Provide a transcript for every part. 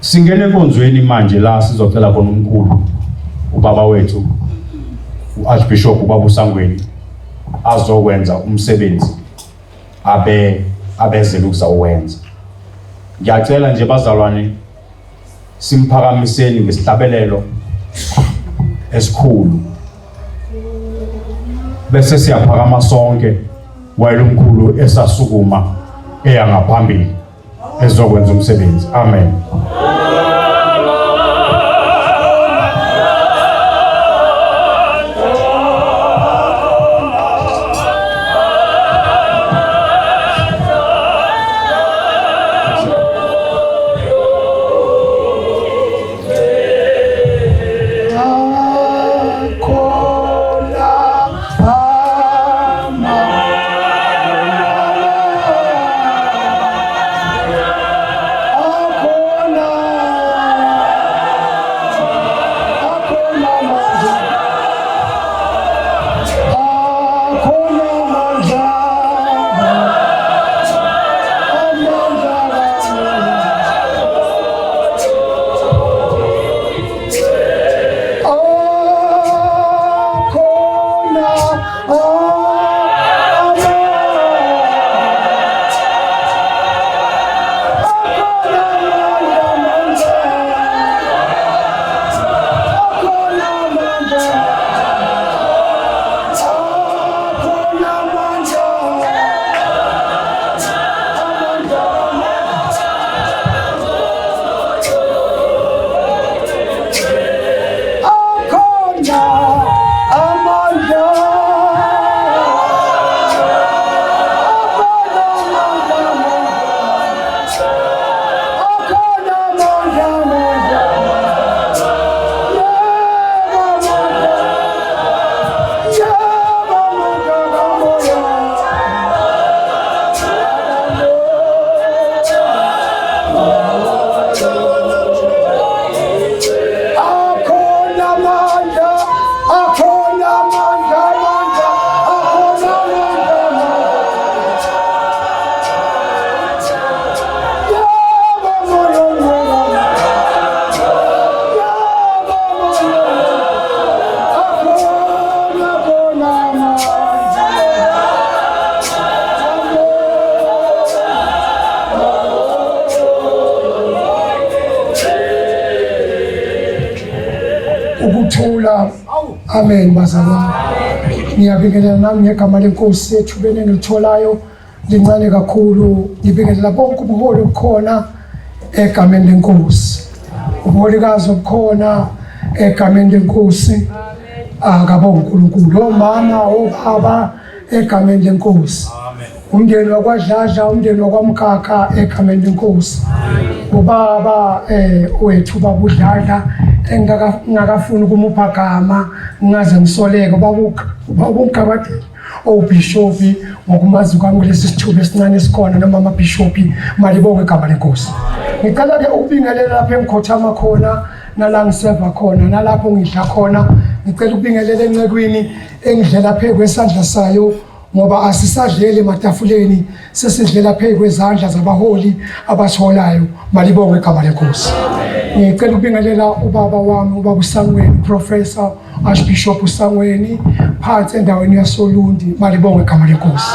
Singene enkonzweni manje la sizocela khona umkhulu ubaba wethu uArchbishop ubaba uSangweni azokwenza umsebenzi abezela ukuzawenza. Ngiyacela nje bazalwane simphakamiseni ngesihlabelelo esikhulu bese siyaphakama sonke wayelo umkhulu esasukuma eyangaphambili ezokwenza umsebenzi. Amen. Amen bazalwane. Ngiyabingelela nami ngegama lenkosi yethu benengilitholayo lincane kakhulu. Ngibingelela bonke ubuholi obukhona egameni lenkosi. Ubuholikazi obukhona egameni lenkosi. Akabonge uNkulunkulu. Omama, obaba egameni lenkosi. Umndeni wakwaDladla, umndeni wakwaMkhakha egameni lenkosi. Ubaba wethu baba uDladla engakafuni ukumupha gama ngaze ngisoleke babukabade obishopi ngokumazi kwami kulesi sithuba esincane esikhona noma amabishopi malibonke igama lenkosi. Ngicela ke ukubingelela lapha engikhothama khona nala ngiseva khona nalapho ngidla khona. Ngicela ukubingelela encekwini engidlela phezu kwesandla sayo ngoba asisadleli ematafuleni sesidlela phezu kwezandla zabaholi abasiholayo. Malibonke igama lenkosi. Ngicela ukubingelela ubaba wami ubaba uSangweni Professor Archbishop uSangweni phansi endaweni yaSolundi. Malibonke igama lenkosi.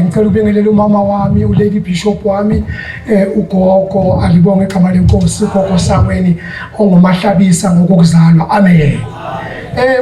Ngicela ukubingelela umama wami uLady Bishop wami ugogo alibonke igama lenkosi ugogo Sangweni ongumahlabisa ngokuzalwa. Amen.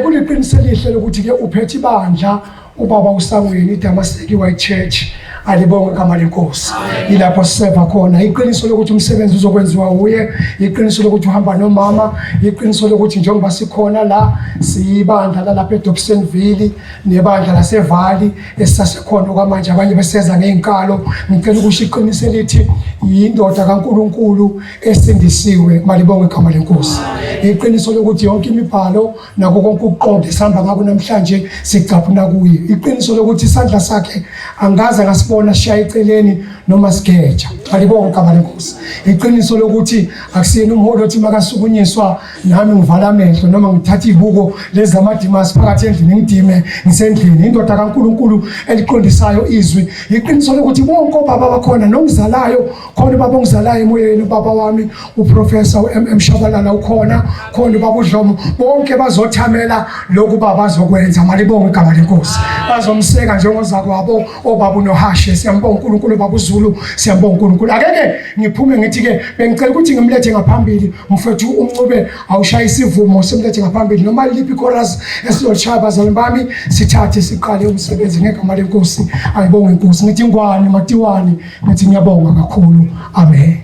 Kuliqiniso elihle lokuthi ke uphethe ibandla ubaba uSangweni iDamaseki White Church. Alibonge igama lenkosi. Ilapho siseva khona. Iqiniso lokuthi umsebenzi uzokwenziwa uye, iqiniso lokuthi uhamba nomama, iqiniso lokuthi njengoba sikhona la siyibandla lapha eDobsonville nebandla laseValley esisasekhona kwamanje abanye beseza ngeenkalo. Ngicela ukusho iqiniso elithi yindoda kaNkulunkulu esindisiwe. Malibonge igama lenkosi. Iqiniso lokuthi yonke imibhalo nako konke ukuqonda esihamba ngako namhlanje sicaphuna kuye. Iqiniso lokuthi isandla sakhe angaze ngasibona khona shaya eceleni noma sigeja. Alibonga igama lenkosi. Iqiniso lokuthi akusiyena umholi othi makasukunyiswa nami ngivala amehlo noma ngithatha ibuko lezamadimasi phakathi endlini ngidime ngisendlini. Indoda kaNkulunkulu eliqondisayo izwi. Iqiniso lokuthi bonke obaba bakhona nongizalayo khona baba ongizalayo emoyeni baba wami uprofessor uMM Shabalala ukhona khona ubaba uDlomo bonke bazothamela lokhu baba bazokwenza. Malibonga igama lenkosi. Bazomseka njengozakwabo obaba uNohashe. Siyambonga uNkulunkulu baba uZulu, siyambonga uNkulunkulu. Akeke ngiphume ngithi ke bengicela ukuthi ngimlethe ngaphambili mfethu uMncube awushaya isivumo simlethe ngaphambili noma liphi chorus esizochaya bazalwane bami sithathe siqale umsebenzi ngegama lenkosi. Ayibonge inkosi. Ngithi ngwani matiwani ngithi ngiyabonga kakhulu. Amen.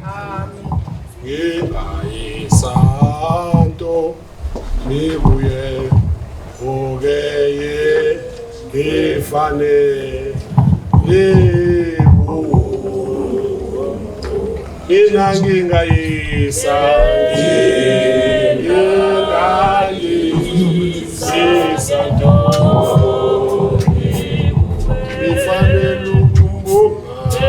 Santo nibuye ogeye ifane inangingayisa Santo ifane lukumbuka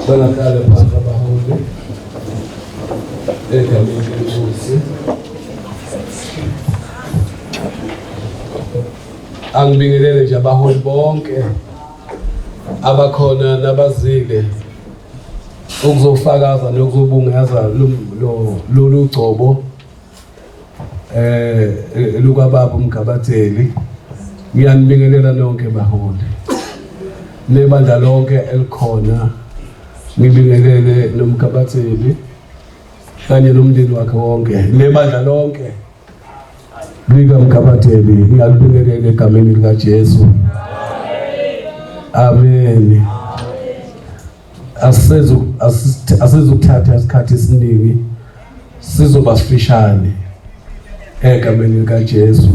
Banakala phansi abaholi egameni lenkosi. Angibingelele nje abaholi bonke abakhona nabazile ukuzofakaza nokuzobungaza lolu gcobo lukababa uMgabatheli. Ngiyanibingelela nonke baholi nebandla lonke elikhona. Ngibingelele noMgabatheli kanye nomndeni wakhe wonke nebandla lonke likaMgabatheli. Ngiyalibingelela egameni likaJesu. Amen. Asizokuthatha isikhathi esiningi, sizoba sifishane egameni likaJesu.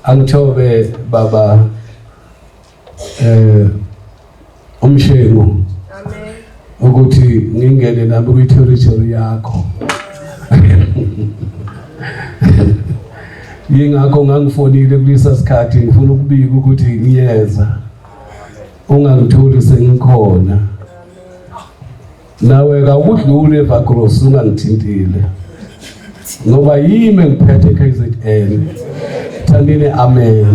Angithobe baba umshengu ukuthi ngingene nami kwi-territory yakho. yingakho ngangifonile kulesa sikhathi ngifuna ukubika ukuthi ngiyeza ungangitholi sengikhona nawe awudlule eVagros ungangithintile ngoba yimi ngiphethe KZN thandile amen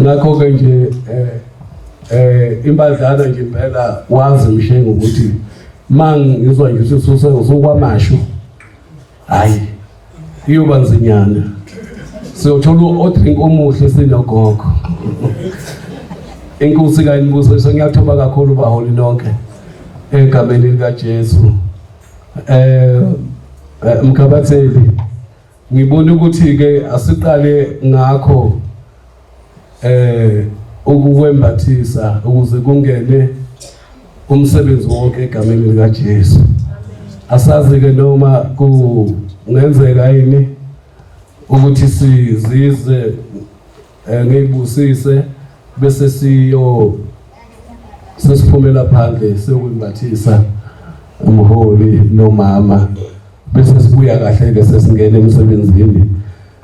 ngakho ke nje imbadlana nje impela wazi Mshengu ukuthi mangizwa nje usukwamasho hayi iyoba nzinyana siyothola odrink omuhle sinogogo Enkosi kaNibusiso ngiyathoba kakhulu baholi nonke egameni lika Jesu Mkhabatheli ngibona ukuthi ke asiqale ngakho ukukwembathisa ukuze kungene umsebenzi wonke egameni lika Jesu asazi ke noma kungenzeka yini ukuthi sizize ngibusise bese sesiphumela phandle sekwembathisa umholi nomama bese sibuya kahle ke sesingena emsebenzini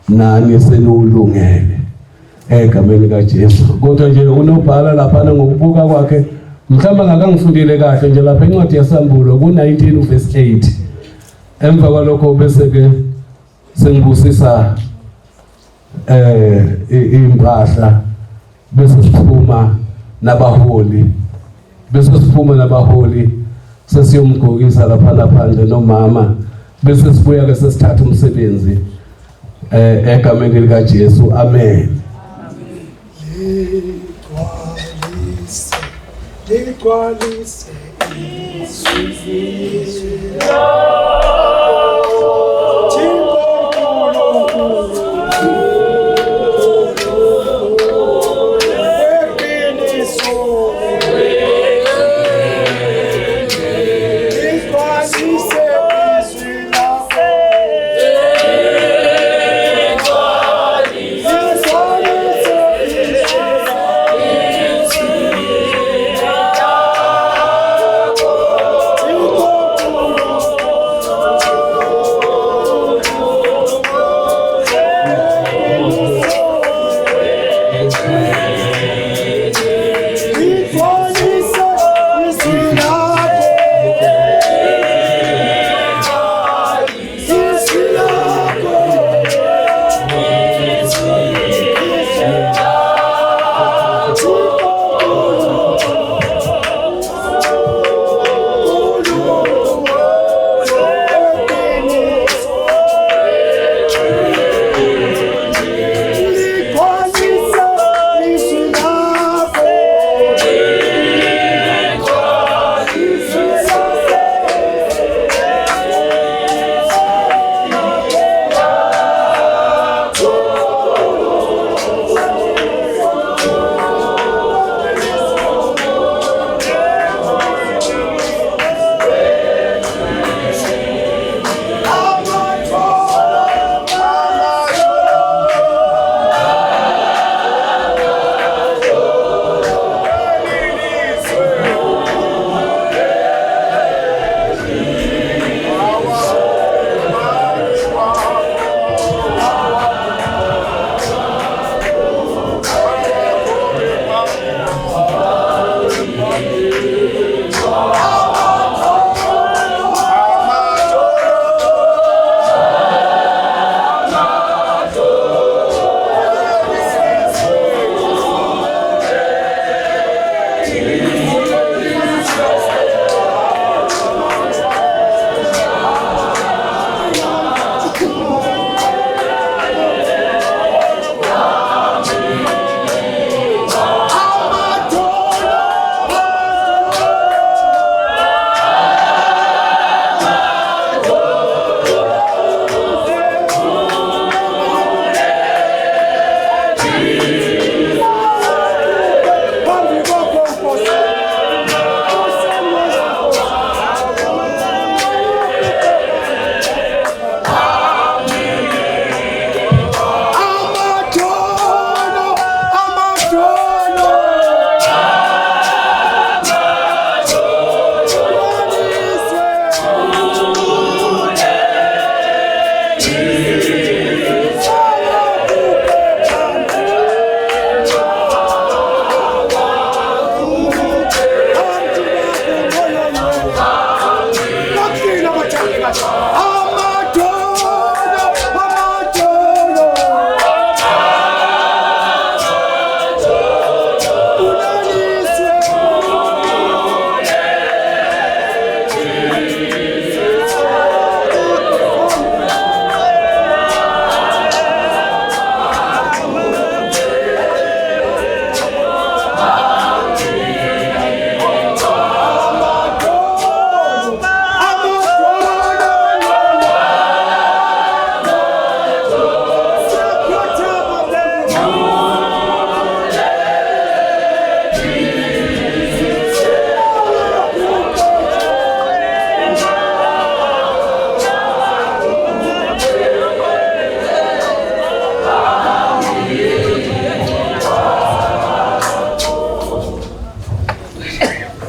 nani senulungele egameni kaJesu kodwa nje unobhala lapha ngokubuka kwakhe mhlamba ngakangifundile kahle nje lapha encwadi yasambulo ku19 verse 8 emva kwalokho bese ke sengibusisa impahla bese siphuma nabaholi sesiyomgqokisa lapha phandle nomama bese sibuya ke sesithatha umsebenzi egameni lika Jesu amen ligcwalise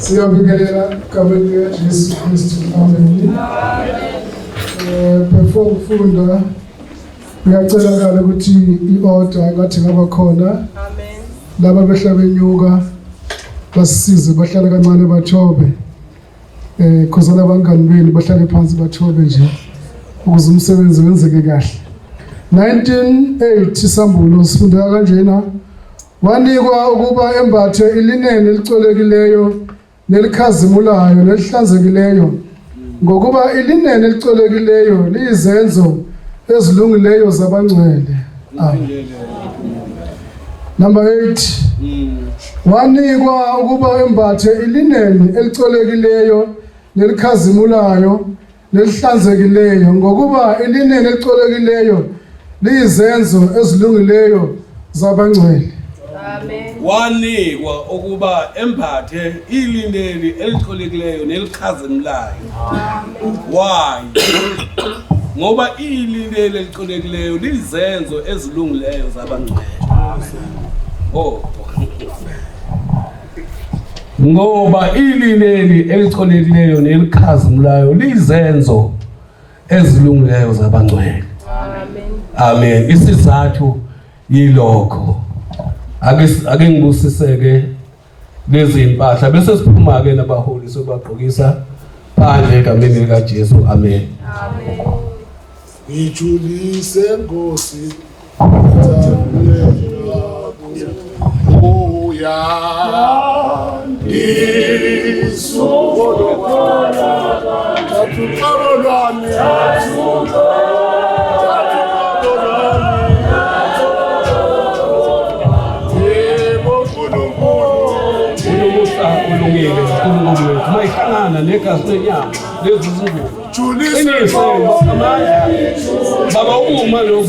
Siyabingelela egameni likaJesu Kristu. Amen. Before ufunda ngiyacela ukuthi i-order ngathi ngaba khona. Amen. Laba behla benyuka basisize bahlale kancane bathobe. Khosana abangani beni bahlale phansi bathobe nje ukuze umsebenzi wenzeke kahle. 1980 Sambulo sifundela kanjena. Wanikwa ukuba embathe ilineni elicolekileyo nelikhazimulayo nelihlanzekileyo ngokuba ilineni elicolekileyo liyizenzo ezilungileyo zabangcwele. Number 8. Wanikwa ukuba embathe ilineni elicolekileyo nelikhazimulayo nelihlanzekileyo ngokuba ilineni elicolekileyo liyizenzo ezilungileyo zabangcwele. Amen. Wanikwa ukuba embathe ilineni elicolekileyo nelikhazimulayo. Why? Ngoba ilineni elicolekileyo lizenzo ezilungileyo zabangcwele. Oh. Ngoba ilineni elicolekileyo nelikhazimulayo lizenzo ezilungileyo zabangcwele. Amen. Amen. Isizathu yilokho. Ake ngibusiseke lezi impahla bese siphuma ke nabaholi sobagqokisa phandle egameni lika Jesu. Amen. Amen. Ngijulise Nkosi uya isukona tathuqolwane mayihlangana negazi lenyama lezi zingubo julise baba uma lokhu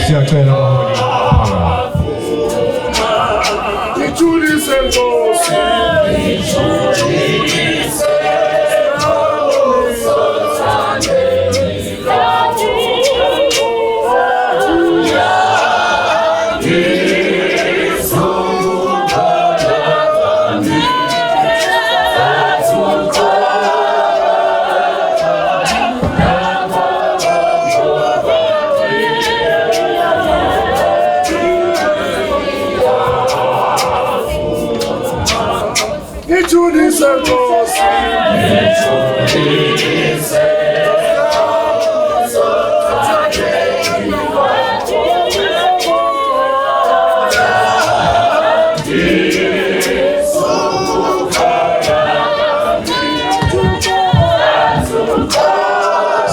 Siyacela abaholi ngijulise Nkosi ngijulise Nkosi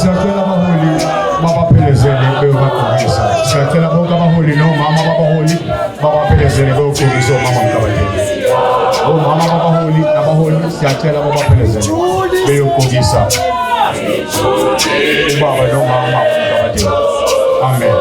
siyacela abaholi babaphelezele beyobagqokisa. Siyacela bonke abaholi nomama babaholi babaphelezele beyogqokisa omama mkabateni. Omama babaholi nabaholi siyacela babaphelezele beyogqokisa ubaba nomama mkabateni. Amen.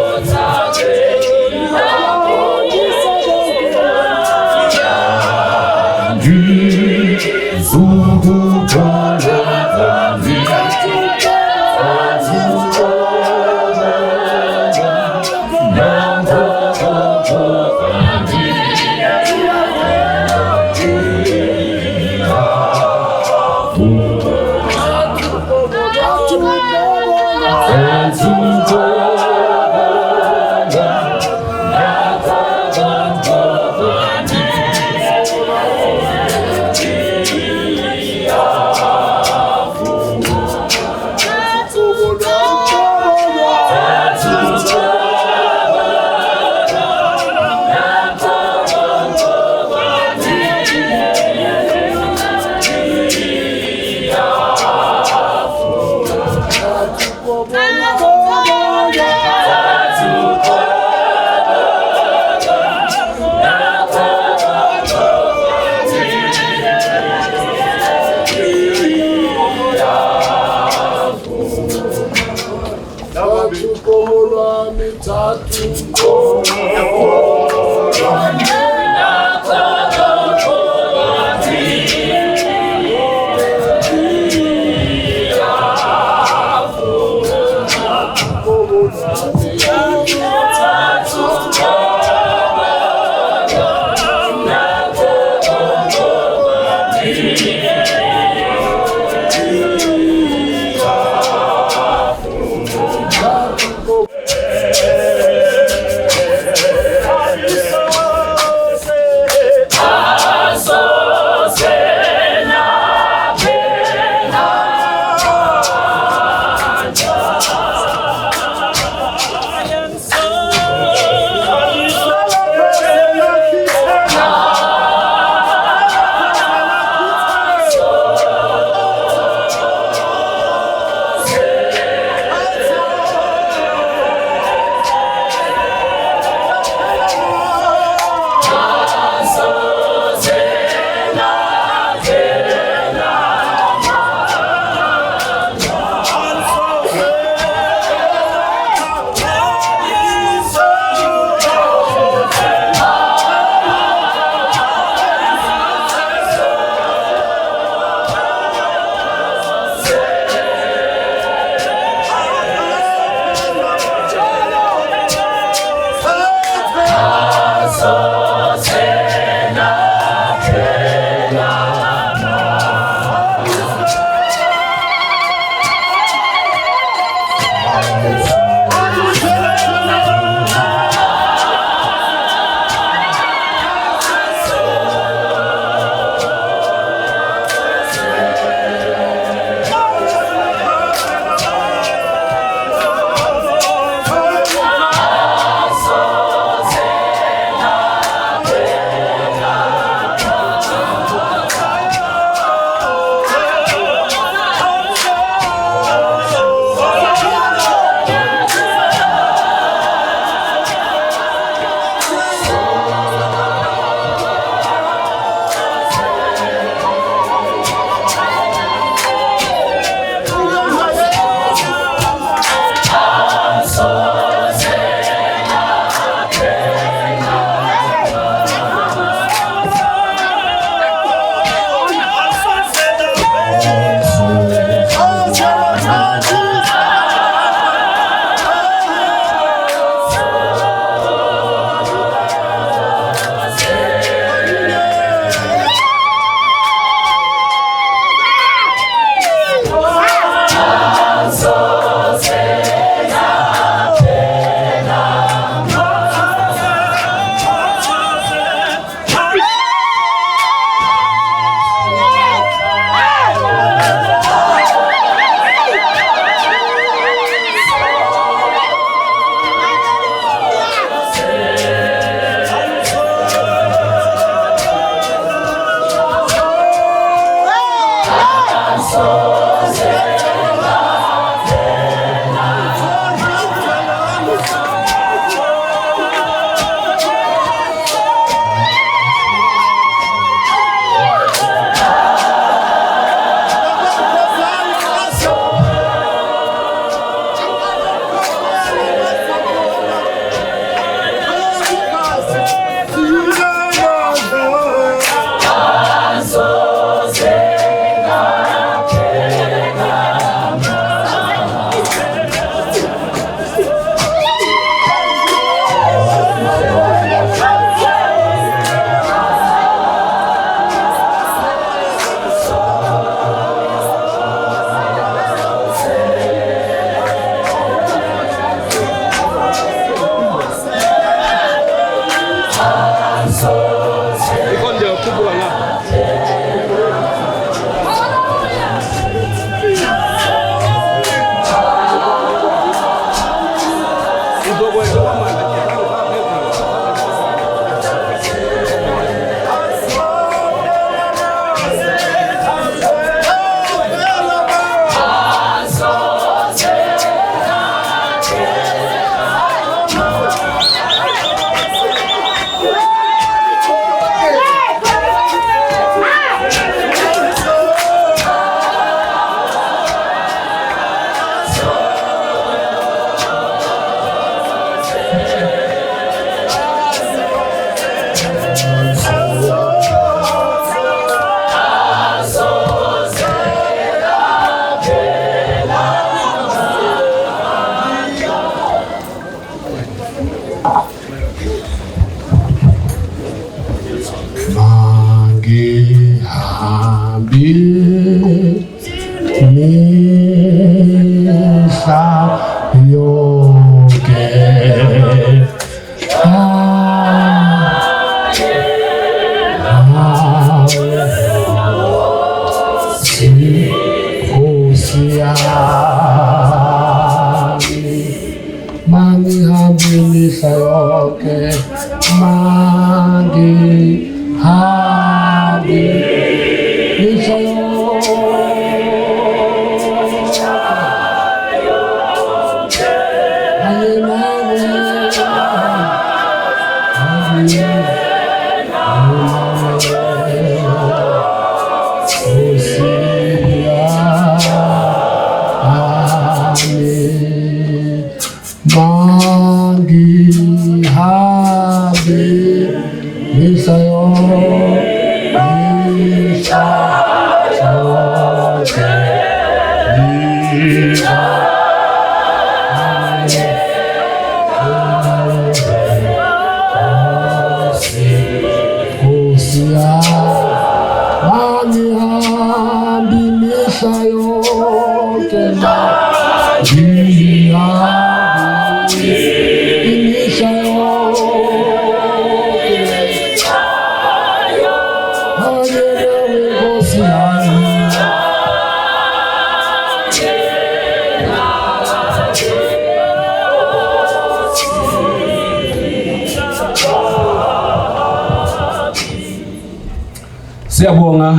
Nkosi yami, mangihambe imihla yonke, mangihambe imihla yonke.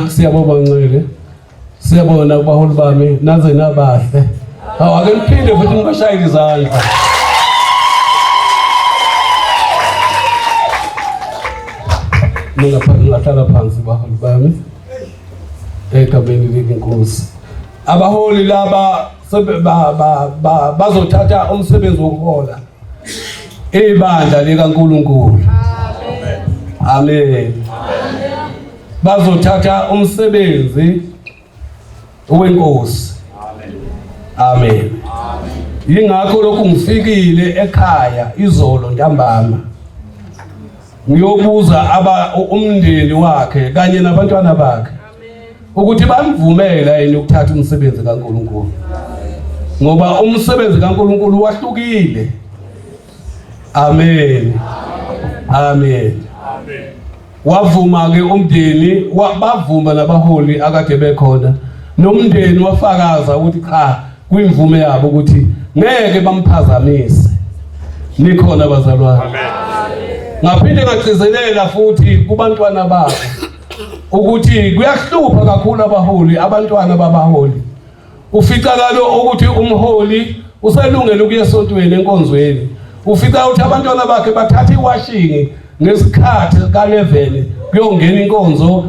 Siyabonga Ncele. Siyabona abaholi bami naze nabahle. Ake niphinde futhi ngibashayile izandla. Ningahlala phansi abaholi bami. Egameni leNkosi. Abaholi laba bazothatha umsebenzi wokuhola ibandla likaNkulunkulu. Amen. Bazothatha umsebenzi weNkosi. Amen. Yingakho lokhu ngifikile ekhaya izolo ntambama. Ngiyobuza umndeni wakhe kanye nabantwana bakhe ukuthi bamvumela yini ukuthatha umsebenzi kaNkulunkulu. Ngoba umsebenzi kaNkulunkulu wahlukile. Amen. Amen. Wavuma ke umndeni bavuma nabaholi akade bekhona nomndeni wafakaza ukuthi cha kwimvume yabo ukuthi ngeke bamphazamise. Nikhona bazalwane. Ngaphinde ngagcizelela futhi kubantwana babo ukuthi kuyahlupha kakhulu abaholi, abantwana babaholi. Uficakalo ukuthi umholi uselungele ukuya esontweni enkonzweni. Ufika ukuthi abantwana bakhe bathatha iwashing ngesikhathi ka11 kuyongena inkonzo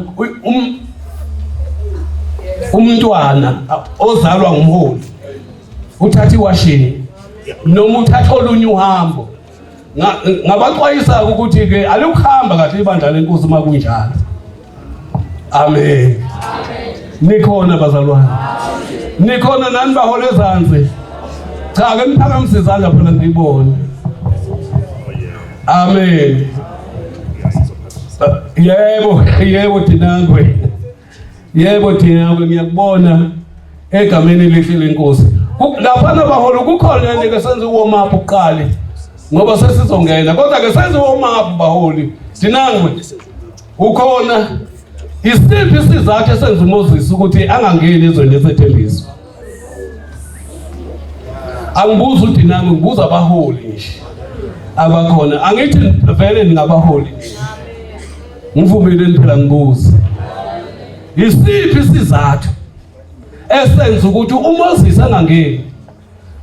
umntwana ozalwa ngumholi uthatha iwashing noma uthatha olunye uhambo. Ngabaxwayisa ukuthi ke alikuhamba kahle ibandla leNkosi makunjalo. Amen. Nikhona bazalwane. Nikhona nani bahole ezansi. Cha ke niphakamise izandla phela ngibone. Amen. Yebo Dinangwe. Yebo Dinangwe ngiyakubona egameni lihle leNkosi. Lapha nabaholi kukhona nje ke senze warm up uqale. Ngoba sesizongena kodwa ke senze warm up baholi. Dinangwe. Ukhona isiphi isizathu esenza uMoses ukuthi angangeni ezweni lesethembiso? Angibuza uDinangwe, ngibuza abaholi nje. Abakhona angithi vele ngingabaholi ngivumile phela ngibuza isiphi isizathu esenza ukuthi uMoses angangeni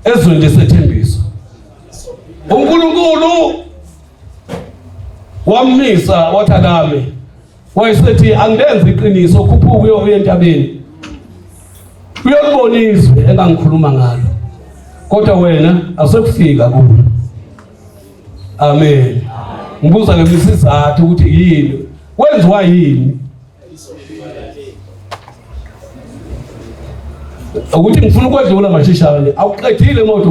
ezweni lesethembiso? uNkulunkulu wamisa wathalame wayesethi angenze iqiniso khuphuke uye entabeni uyobona izwe engangikhuluma ngalo kodwa wena asekufika kulo. Amen. Ngibuza ke isizathu ukuthi yini wenziwa yini ukuthi ngifuna ukwedlula mashishane awuqedile moto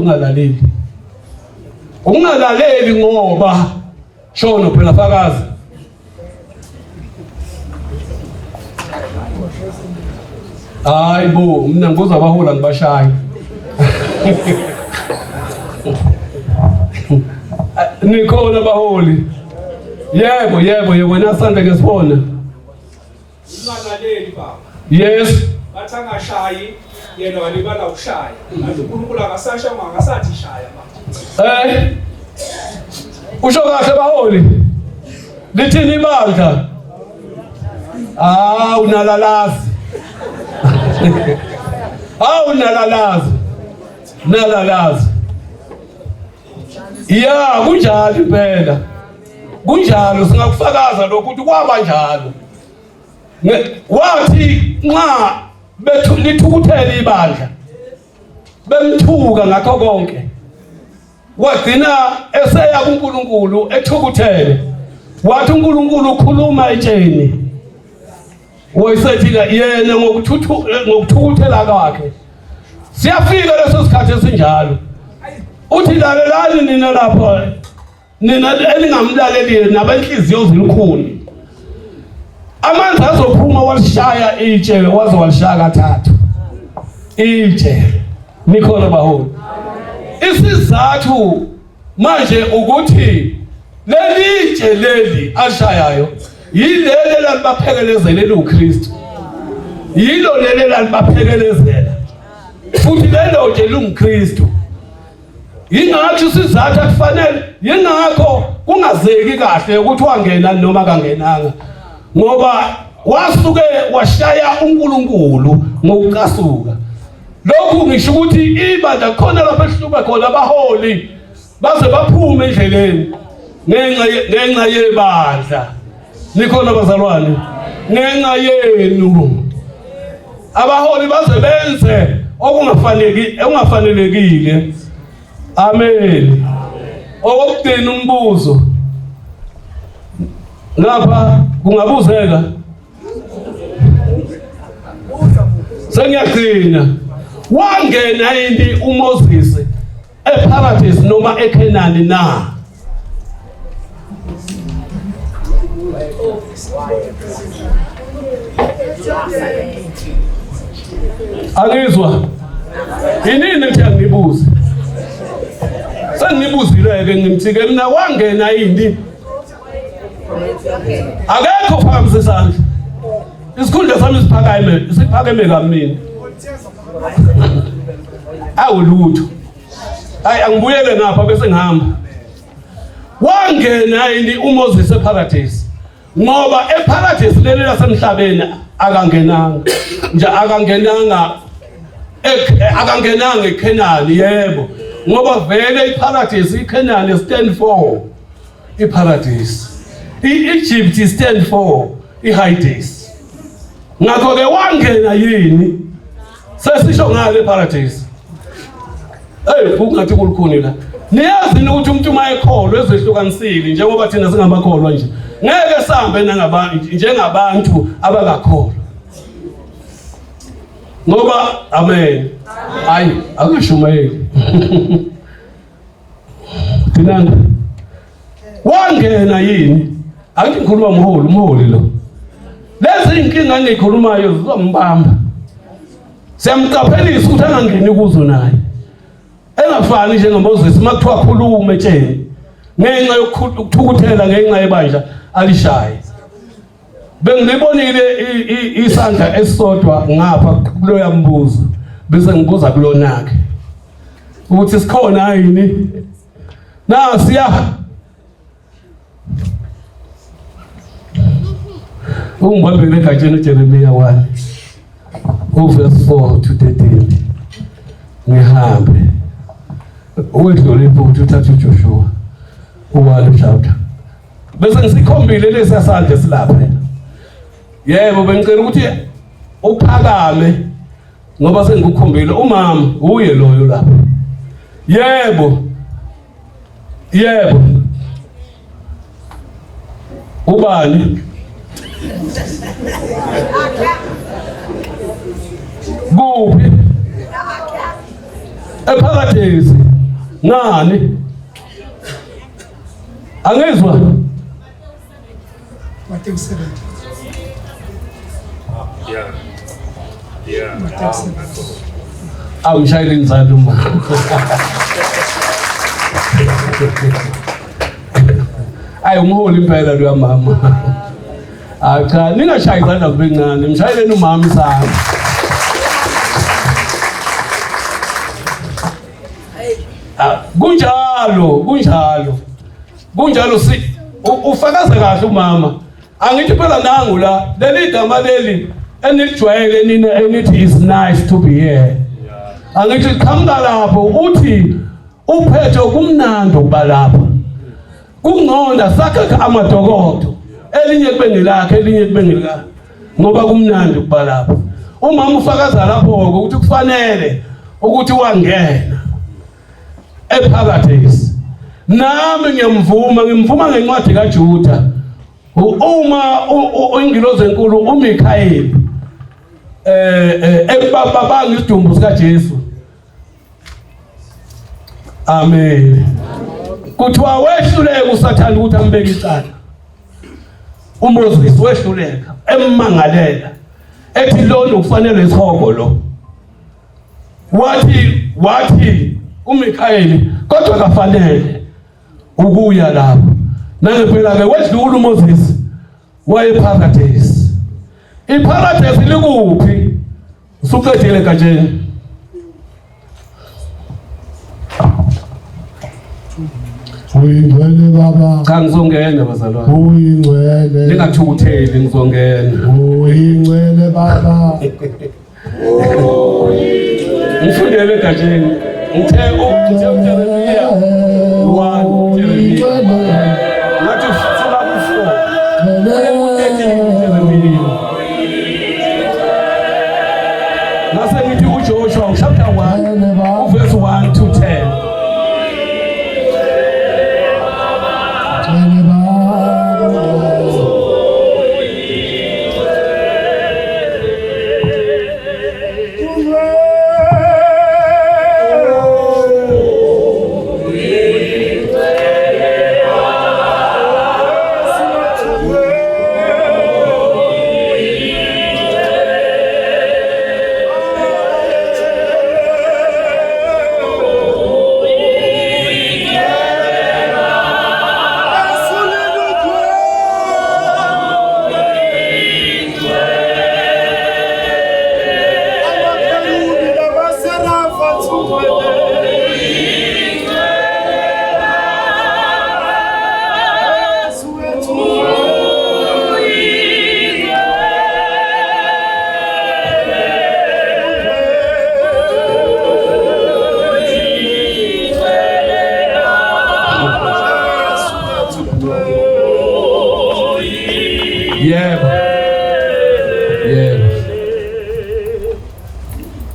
ungalaleli ngoba shono phela fakazi hayibo mina ngibuza abahola ngibashaye nikhona baholi. Yebo nasanda ngesibona ungalaleli baba. Yes bathi angashayi yena walibala ukushaya ngathi uNkulunkulu akasasha angasathi shaya manje usho kahle baholi lithini ibandla unalalazi nalalazi ya kunjalo impela kunjalo singakufakaza lokho ukuthi kwaba njalo wathi nxa lithukuthele ibandla bemthuka ngakho konke wagcina eseya kuNkulunkulu ethukuthele wathi uNkulunkulu ukhuluma etsheni wayesethi yena ngokuthukuthela kwakhe siyafika leso sikhathi esinjalo uthi lalelani nina lapha nina elingamlaleli nabenhliziyo zilukhuni amanzi azophuma walishaya itshe waze walishaya kathathu itshe nikhona baholi isizathu manje ukuthi leli itshe leli ashayayo yileli lalibaphekelezela uKristu yilo leli lalibaphekelezela futhi lelo nje lunguKristu ingakho isizathu akufanele yingakho kungazeki kahle ukuthi wangena noma kangenanga ngoba wasuke washaya uNkulunkulu ngokucasuka lokhu ngisho ukuthi ibandla khona lapho ehluka khona abaholi baze baphume endleleni ngenxa yebandla nikhona bazalwane ngenxa yenu abaholi baze benze okungafanelekile amen okugcina umbuzo lapha kungabuzeka sengiyagcina wangena yini uMoses eParadise noma eKenani na angizwa inini ethi angibuze sengibuzile-ke ngimthike mina wangena yini akekho phakamise isandla isikhundla sami siphakeme kamina awulutho hayi angibuyele ngapha bese ngihamba wangena yini uMoses eParadise ngoba eParadise leli lasemhlabeni akangenanga nje akangenanga eKenani yebo ngoba vele iParadise iKenani stand for iParadise iEgypt stand for iHades ngakho ke wangena yini sesisho ngale eParadise ungathi kulukhuni la niyazi ukuthi umuntu mayekholwa ezehlukanisile njengoba thina singabakholwa nje ngeke sambe njengabantu abakakholwa ngoba amen hayi akushumayeli dinanda wangena yini athi ngikhuluma umholi lo lezi inkinga engikhulumayo zizombamba siyamqaphelisa ukuthi angangeni kuzo naye engafani njengoMoses makuthiwa khuluma etsheni ngenxa yokuthukuthela ngenxa yebandla alishaye bengibonile isandla esisodwa ngapha kulo yambuzo bese ngibuza kulonake ukuthi sikhona yini nasiya ungibambele egatsheni uJeremiya 1 verse 4 to 13 ngihambe wedlule ibhuti uthatha uJoshua 1 chapter bese ngisikhombile lesi sandla silapha yebo bengicela ukuthi uphakame ngoba sengikukhombile umama uye loyo lapha yebo ubani kuphi eParadise ngani angizwa Matthew 7 Matthew 7 awushayile inzalo uma ayi umholi impela lo mama cha ningashayi izandla kube ncane mshayeleni umama isandla kunjalo si ufakaza kahle umama. Angithi phela nangu la leli gama leli enijwayele nina enithi is nice to be here. Angithi qhamuka lapho uthi uphethe kumnando balapha. Kungona sakha amadokodo elinye kube ngelakhe elinye kube ngelakhe ngoba kumnandi kubalapha. Umama ufakaza lapho ukuthi kufanele ukuthi wangena eParadise. Nami ngimvuma ngencwadi kaJuda. Uma ingilosi enkulu uMikhayeli ebabanga isidumbu sika Jesu. Amen. Kuthiwa wehluleka uSathane ukuthi ambeke icala. uMoses wehluleka emmangalela ethi lona ufanele isihogo lo. Wathi uMikhayeli kodwa kafanele ukuya lapho. Nangempela ke wedlula uMoses waye eParadise. iParadise likuphi? Usuqedile kanjeni. Uyingcwele baba. Cha ngizongena bazalwane. Uyingcwele. Ningathukutheli ngizongena. Uyingcwele baba. Ngifundele kanjeni. Ngithe uJeremiya 1 Jeremiya. Ngathi ufuna ukufunda. Nase ngithi uJoshua chapter 1 verse 1 to 10.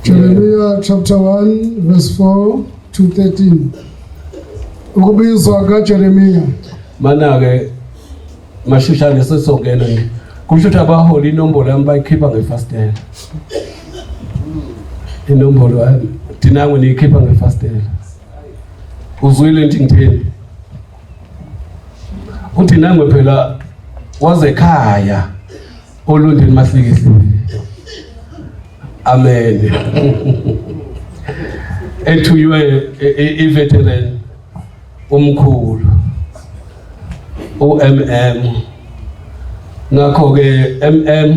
Jeremiah chapter 1 verse 4 to 13. Ukubizwa kaJeremiya. Mana ke mashushane sesongena nje. Kusho ukuthi abaholi inombolo yami bayikhipha ngefastela. Inombolo yami thina nginikhipha ngefastela. Uzwile into ngitheni? Uthi nangwe phela waze ekhaya olundeni mahlikihli. Amen. Ethuyiwe iveteran umkhulu uMM. Ngakho ke MM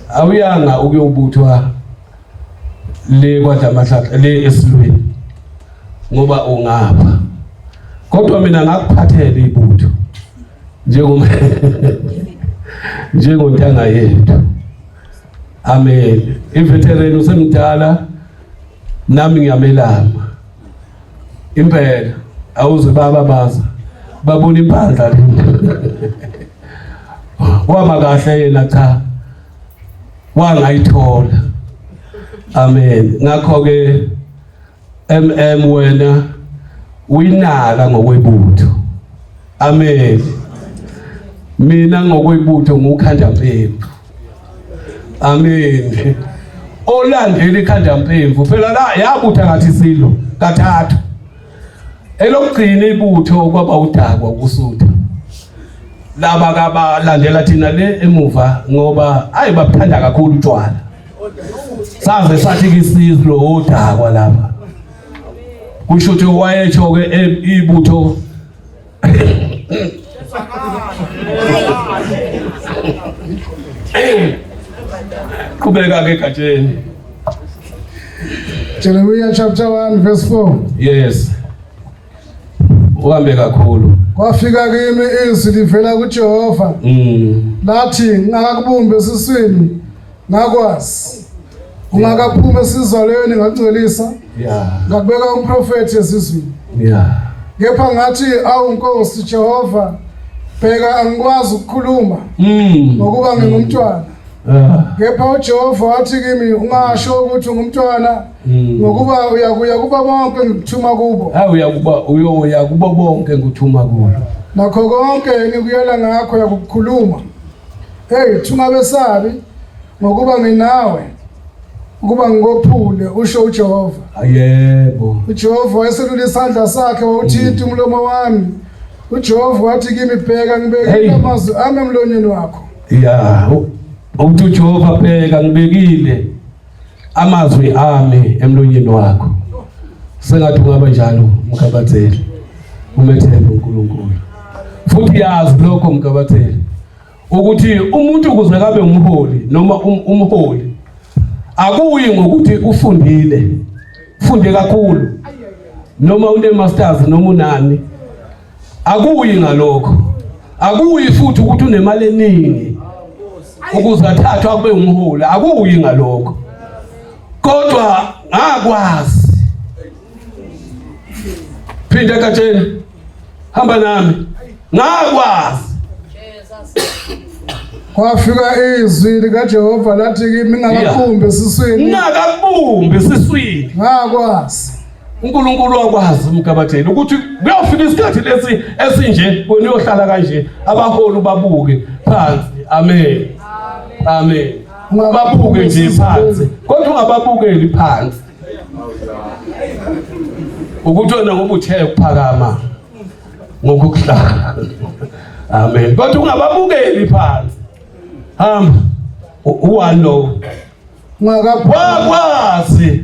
awuyanga ukuyobuthwa le kwaDlamahlahla le esilweni ngoba ungapha. Kodwa mina ngakuphathela ibutho njengontanga yethu. Amen. Iveteran usemdala nami ngiyamelama. Impela awuze baza babona impandla wama kahle yena cha wangayithola. Amen. Ngakho ke MM wena uyinaka ngokwebutho. Amen. Mina ngokwebutho ngukhanda mpemvu. Amen. Olandela ikhanda mpemvu phela la yabutha ngathi silo kathathu. Elokugcina ibutho kwaba udakwa kusutha. Laba kabalandela thina le emuva ngoba ayibathanda kakhulu utshwala. Saze sathi kisizwe udakwa lapha. Kusho ukuthi wayecho ke ibutho kubeka ke gatsheni. Jeremiah chapter 1 verse 4. Yes. uhambe kakhulu. Kwafika kimi izwi livela kuJehova. Lathi ngakakubumbe esiswini ngakwazi. Ungakaphuma esizalweni ngakungcolisa. Ngakubeka umprofeti esizwini. Kepha ngathi awu Nkosi Jehova, bheka angikwazi ukukhuluma ngokuba ngingumntwana. Kepha uJehova wathi kimi ungasho ukuthi ungumntwana ngokuba uyakuya kuba bonke ngikuthuma kubo. Uyoya kubo bonke ngikuthuma kubo. Nakho konke ngikuyela ngakho yakukhuluma. Hey, thungabesabi ngokuba nginawe. Ukuba ngophule usho uJehova. Yebo. uJehova wayeselula isandla sakhe wawuthinta umlomo wami. uJehova wathi kimi bheka ngibekile amazwi ami emlonyeni wakho. Uthi uJehova bheka ngibekile amazwi ami emlonyeni wakho. Sengathi ungaba njalo Mkabatheli. Umethembe uNkulunkulu. Futhi yazi lokho Mkabatheli ukuthi umuntu ukuze kabe umholi noma umholi akuyi ngokuthi ufundile. Funde kakhulu. Noma une masters noma unani. Akuyi ngalokho. Akuyi futhi ukuthi unemali eningi. Ukuze athathwe kube umholi. Akuyi ngalokho. Kodwa ngakwazi. Phinda katsheni. Hamba nami. Ngakwazi. Kwafika izwi likaJehova lathi kimi ngakabumbe esiswini. Ngakabumbe esiswini. Ngakwazi. uNkulunkulu wakwazi Mkabatheli ukuthi kuyofika isikhathi lesi esinje wena uyohlala kanje abaholi babuke phansi. Amen. Amen. Babuke nje phansi. Kodwa ungababukeli phansi. Ukuthi wena ngoba uthe ukuphakama ngokuhlala. Amen. Kodwa ungababukeli phansi. Hamba. Uwalo. Wakwazi.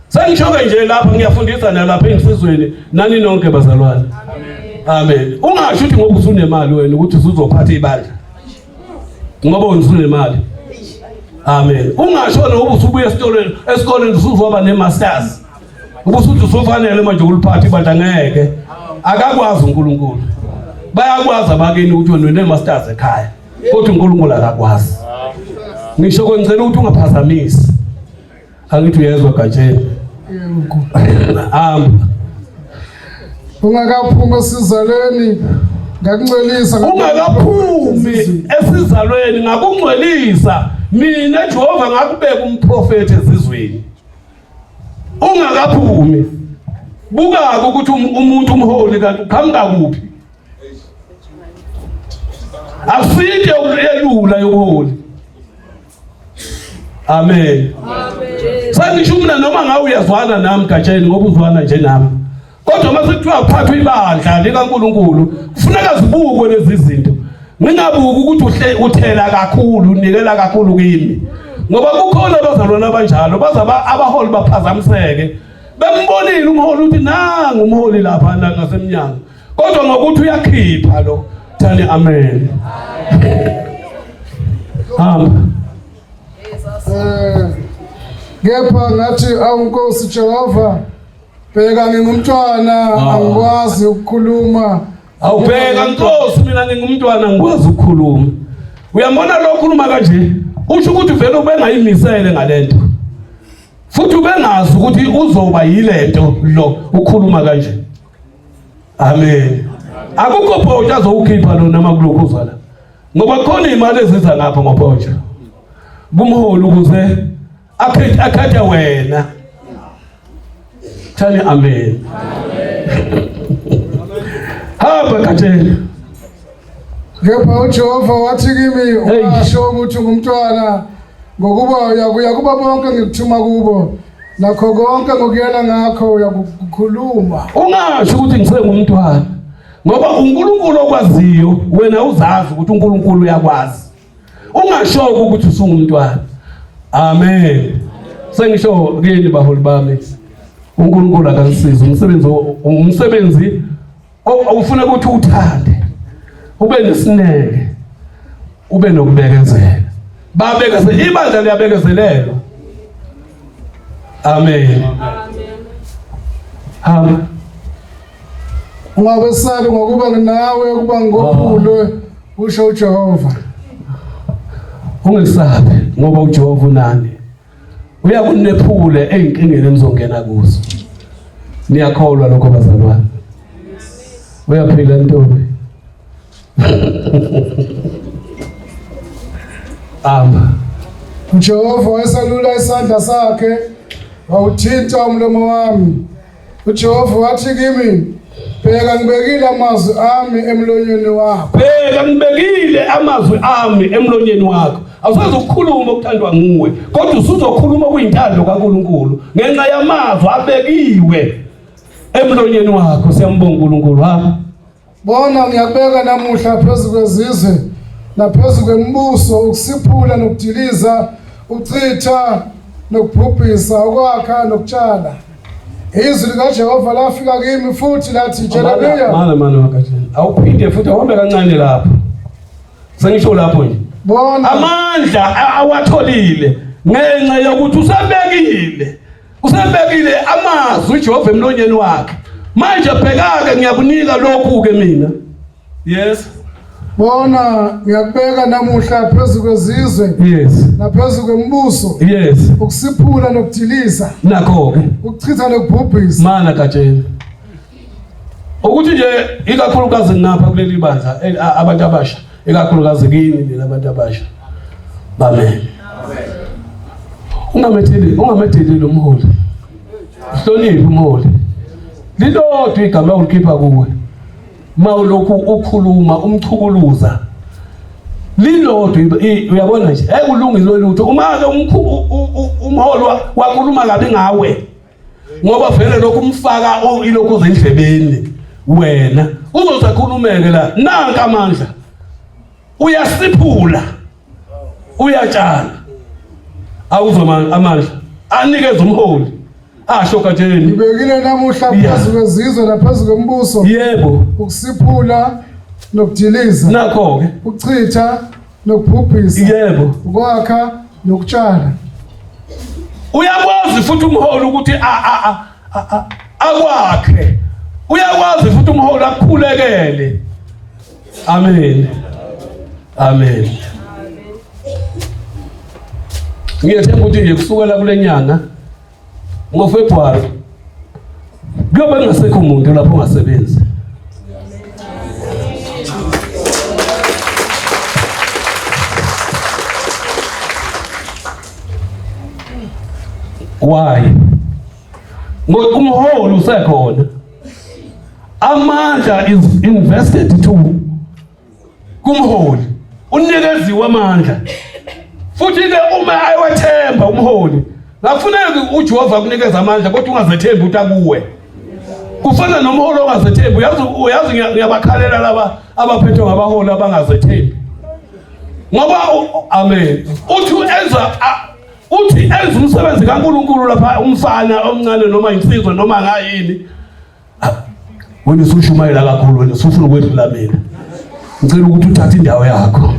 Sengishoke nje lapha ngiyafundisa nalapha ensizweni nani nonke bazalwane. Amen. Ungasho ukuthi ngoba usunemali wena ukuthi uzophatha ibandla. Ngoba usunemali. Amen. Ungasho ngoba usubuya esikoleni usuzoba nemasters. Ubusuthi usofanele manje ukuliphatha ibandla ngeke. Akakwazi uNkulunkulu. Bayakwazi abakini ukuthi wena unemasters ekhaya. Kodwa uNkulunkulu akakwazi. Ngisho kwengicela ukuthi ungaphazamisi. Angithi uyezwa Gatsheni. Ungakaphumi esizalweni ngakungcolisa. Ungakaphumi esizalweni ngakungcolisa. Mina Jehova ngakubeka umprofeti esizweni. Ungakaphumi. Buka ukuthi umuntu umholi kanti uqhamuka kuphi. Asinde ukuyelula yobuholi. Amen. Sangisho mina noma ngawe uyazwana nami Gatsheni ngoba uzwana nje nami. Kodwa mase kuthiwa phathwa ibandla likaNkulunkulu kufuneka zibukwe lezi zinto. Ngingabuki ukuthi uthela kakhulu unikela kakhulu kimi. Ngoba kukhona abazalwana abanjalo bazaba abaholi baphazamiseke. Bembonile umholi ukuthi nanga umholi lapha ngasemnyango. Kodwa ngokuthi uyakhipha lo. Thani amen. Kepha ngathi awuNkosi Jehova, bheka ngingumntwana angikwazi ukukhuluma. Awubheka Nkosi mina ngingumntwana ngikwazi ukukhuluma. Uyambona lo khuluma kanje? Usho ukuthi vele ubengayimisele ngalento. Futhi ubengazi ukuthi uzoba yilento lo ukhuluma kanje. Amen. Akukho phosha azokukhipha lo nama kulokho uzala. Ngoba khona imali eziza ngapha ngophosha. Kumholi ukuze akhethe wena. Thani amen. Hamba Gatsheni. Kepha uJehova wathi kimi ungasho ukuthi ungumntwana ngokuba uyakuya kuba bonke ngikuthuma kubo. Nakho konke ngokuyela ngakho uyakukhuluma. Ungasho ukuthi ngisengumntwana. Ngoba uNkulunkulu okwaziyo wena uzazi ukuthi uNkulunkulu uyakwazi. Ungasho ukuthi usungumntwana. Amen. Sengisho kini baholi bami. uNkulunkulu akasiza umsebenzi awufuna ukuthi uthande. Ube nesineke. Ube nokubekezela. Babekezela ibandla liyabekezelelwa. Amen. ungabesabi ngokuba nawe ukuba ngophulwe usho uJehova. Ungesabi ngoba uJehova unani. Uyakunephule ezinkingeni enizongena kuzo. Niyakholwa lokho bazalwane. Uyaphila ntombi. uJehova wayesalula isandla sakhe wawuthinta umlomo wami. uJehova wathi kimi, bheka ngibekile amazwi ami emlonyeni wakho. Bheka ngibekile amazwi ami emlonyeni wakho. Awusazi ukukhuluma okuthandwa nguwe, kodwa usuzokhuluma kuyintando kaNkulunkulu ngenxa yamazwi abekiwe emlonyeni wakho. Siyambonga uNkulunkulu. Ha, bona ngiyakubeka namuhla phezu kwezizwe naphezu kwemibuso, ukusiphula nokudiliza, uchitha nokubhubhisa, ukwakha nokutshala. Izwi likaJehova lafika kimi futhi lathi, Jeremiya. Mana wakatshela. Awuphinde futhi awuhambe kancane lapho. Sengisho lapho nje. Bona amandla awatholile ngenxa yokuthi usebekile amazwi uJehova emlonyeni wakhe. Manje bheka-ke ngiyakunika lokhu-ke mina. Yes. Bona ngiyakubeka namuhla phezu kwezizwe. Yes. Naphezu kwemibuso. Yes. Ukusiphula nokudiliza. Nakho-ke. Ukuchitha nokubhubhisa. Mana katshela. Ukuthi nje ikakhulukazi ngapha kuleli bandla abantu abasha, ikakhulukazi kini labantu abasha. Amen. Ungametheleli umholi. Hloniphe umholi. Lilodwa igama ulikhipha kuwe. Mawulokhu ukhuluma umchukuluza. Lilodwa uyabona nje ekulungile lutho. Uma-ke umholi wakhuluma kabi ngawe, ngoba vele lokhu umfaka ilokhu zendlebeni wena uzozakhulumeke la. Nanka amandla, uyasiphula, uyatshala. Awuzwa amandla anikeza umholi. Asho katsheni, ngibekile namuhla phezu kwezizwe naphezu kwemibuso. Yebo. Ukusiphula nokudiliza. Nakho-ke. Ukuchitha nokubhubhisa. Yebo. Ukwakha nokutshala. Uyakwazi futhi umholi ukuthi akwakhe. Uyakwazi futhi umholi akukhulekele. Amen. Amen. Ngiyethemba ukuthi nje kusukela kule nyanga ngoFebruary kuyobe kungasekho umuntu lapho ongasebenzi. Why? Ngoba umholi usekhona. Amandla is invested to kumholi. Unikeziwe amandla. Futhi ke uma ayiwathemba umholi, ngakufuneka uJehova akunikeza amandla kodwa ungazethembi ukuthi akuwe. Kufana nomholi ongazethembi. Uyazi ngiyabakhalela laba abaphethwe ngabaholi abangazethembi. Ngoba amen. Uthi enza umsebenzi kaNkulunkulu lapha umfana omncane noma insizwa noma ngayini. Wena usushumayela kakhulu, wena usufuna ukwedlula mina. Ngicela ukuthi uthathe indawo yakho.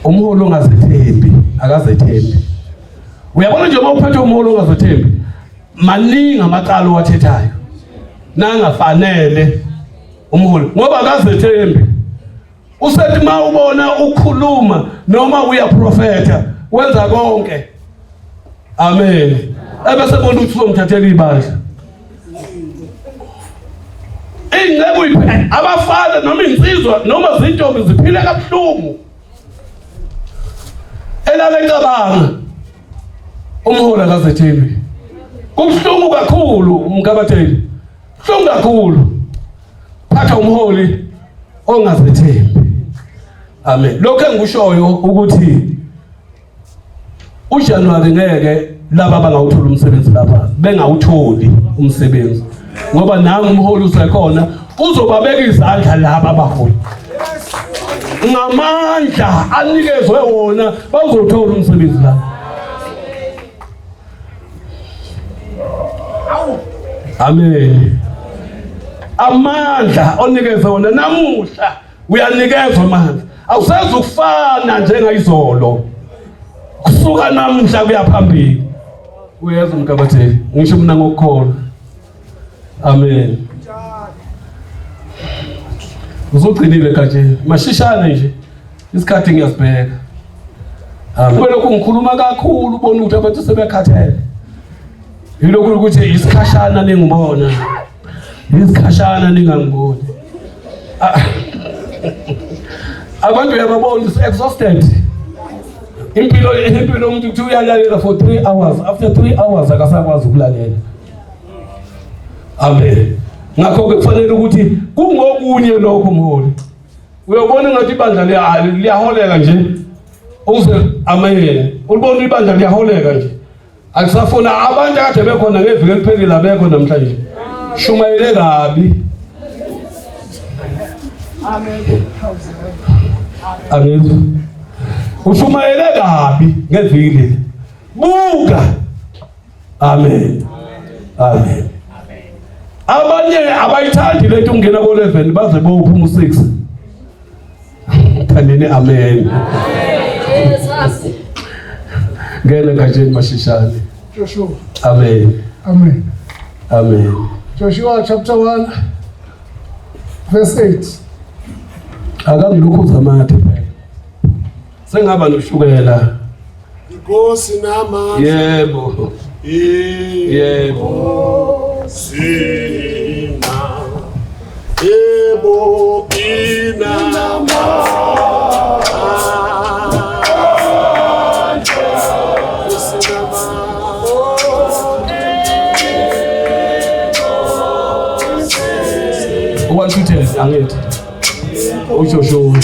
Umholi ongazethembi akazethembi. Uyabona nje uma uphethe umholi ongazethembi, maningi amacala owathethayo nangafanele umholi ngoba akazethembi. Usethi ma ubona ukhuluma noma uyaprofeta wenza konke. Amen. Ebese bona ukuthi uzomthathela ibandla. Ingeke abafana noma insizwa noma izintombi ziphile kabuhlungu. Elalengcabanga umholi akazethembi. Kubuhlungu kakhulu umkabatheli. Kubuhlungu kakhulu. Phatha umholi ongazethembi. Amen. Lokho engikushoyo ukuthi uJanuary ngeke laba abangawuthola umsebenzi lapha bengawutholi umsebenzi. Ngoba nami umholi usekhona uzobabeka izandla laba abaholi. Ngamandla anikezwe wona bazothola umsebenzi lapha. Amen. Amandla onikeze wona namuhla uyanikezwa amandla. Awusazi ukufana njengayizolo. Kusuka namhla kuya phambili. Uyeza umkabatheli. Ngisho mina ngokukholwa. Amen. Uzogcinile kanje. Mashishane nje. Isikhathi ngiyasibheka. Amen. Lokho ngikhuluma kakhulu ubona ukuthi abantu sebekhathele. Yilokho ukuthi isikhashana ningibona. Isikhashana ningangiboni. Abantu uyababona exhausted. Impilo umuntu uthi uyalalela for 3 hours. After 3 hours akasakwazi ukulalela. Amen. Ngakho ke kufanele ukuthi kungokunye lokho mholi. Uyabona ngathi ibandla liyaholeka nje. Uze amen. Ulibona ibandla liyaholeka nje. Akusafuna abantu akade bekhona ngeviki eliphelile abekho namhlanje. Shumayele kabi. Amen. Amen. Ushumayele kabi ngeviki. Buka. Amen. Amen. Abanye abayithandi lento ungena ko 11 baze bophuma u6. Kanene amen. Jesus. Ngene kanje mashishane. Joshua. Amen. Amen. Amen. Joshua chapter 1 verse 8. Akangilokhu zamathe phela. Sengaba noshukela. Inkosi nama. Yebo. Yebo. Sina. Yebo inama. What you tell angithi uJoshua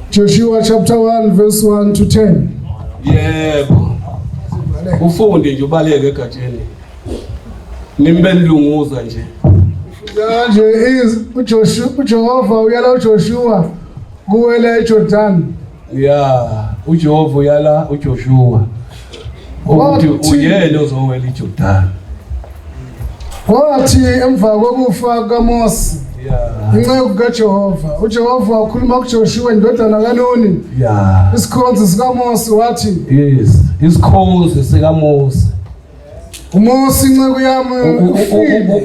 Joshua chapter 1 verse 1 to 10. Yebo. Ufunde nje ubaleke egatsheni. Nimbe nilunguza nje. Manje uJehova uyala uJoshua kuwela eJordan. uJehova uyala uJoshua. Ukuthi uyena ozowela iJordan. Wathi emva kokufa kaMose inceku kaJehova uJehova wakhuluma kuJoshua indodana kaNuni isikhonzi sikaMose wathi isikhonzi sikaMose uMose inceku yami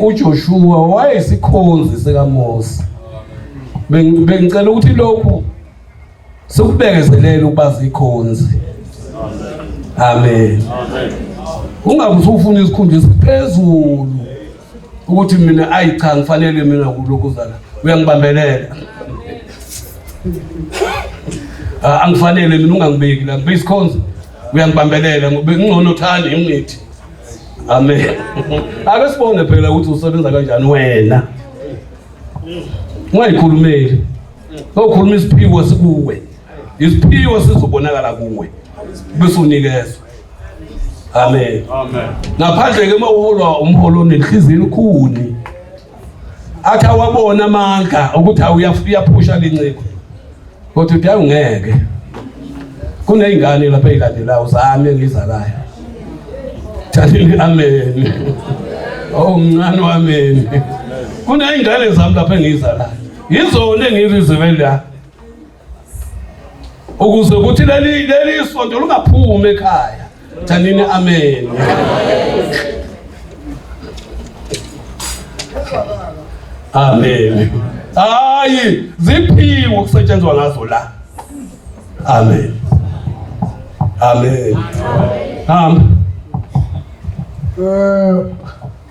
uJoshua wayesikhonzi sikaMose bengicela ukuthi lokhu sikubekezelele ukuba ikhonzi. Amen. Ungabe usufuna isikhundla esiphezulu ukuthi mina ayicha ngifanele mina kuloko zala uyangibambelela angifanele mina ungangibeki la ngibe isikhonzi uyangibambelela ngoba ngcono thani ngithi. Amen. Ake sibone phela ukuthi usebenza kanjani wena. Ungayikhulumeli okhuluma isiphiwo sikuwe isiphiwo sizobonakala kuwe bese unikezwe. Amen. Ngaphandle ke mawuholwa umholo nenhliziyo elikhuni. Athi awabona amandla ukuthi uyaphusha lenciko. Kodwa uthi awungeke. Kuneyingane lapha ezilandelayo zami ngizalayo. Thanini amen. Oh mncane wami. Kuneyingane zami lapha engizalayo. Yizona engizizwe la. Ukuze ukuthi leli sonto lungaphumi ekhaya. Thanini amen. Amen. Hayi, ziphiwe ukusetshenzwa ngazo la. Amen. Amen.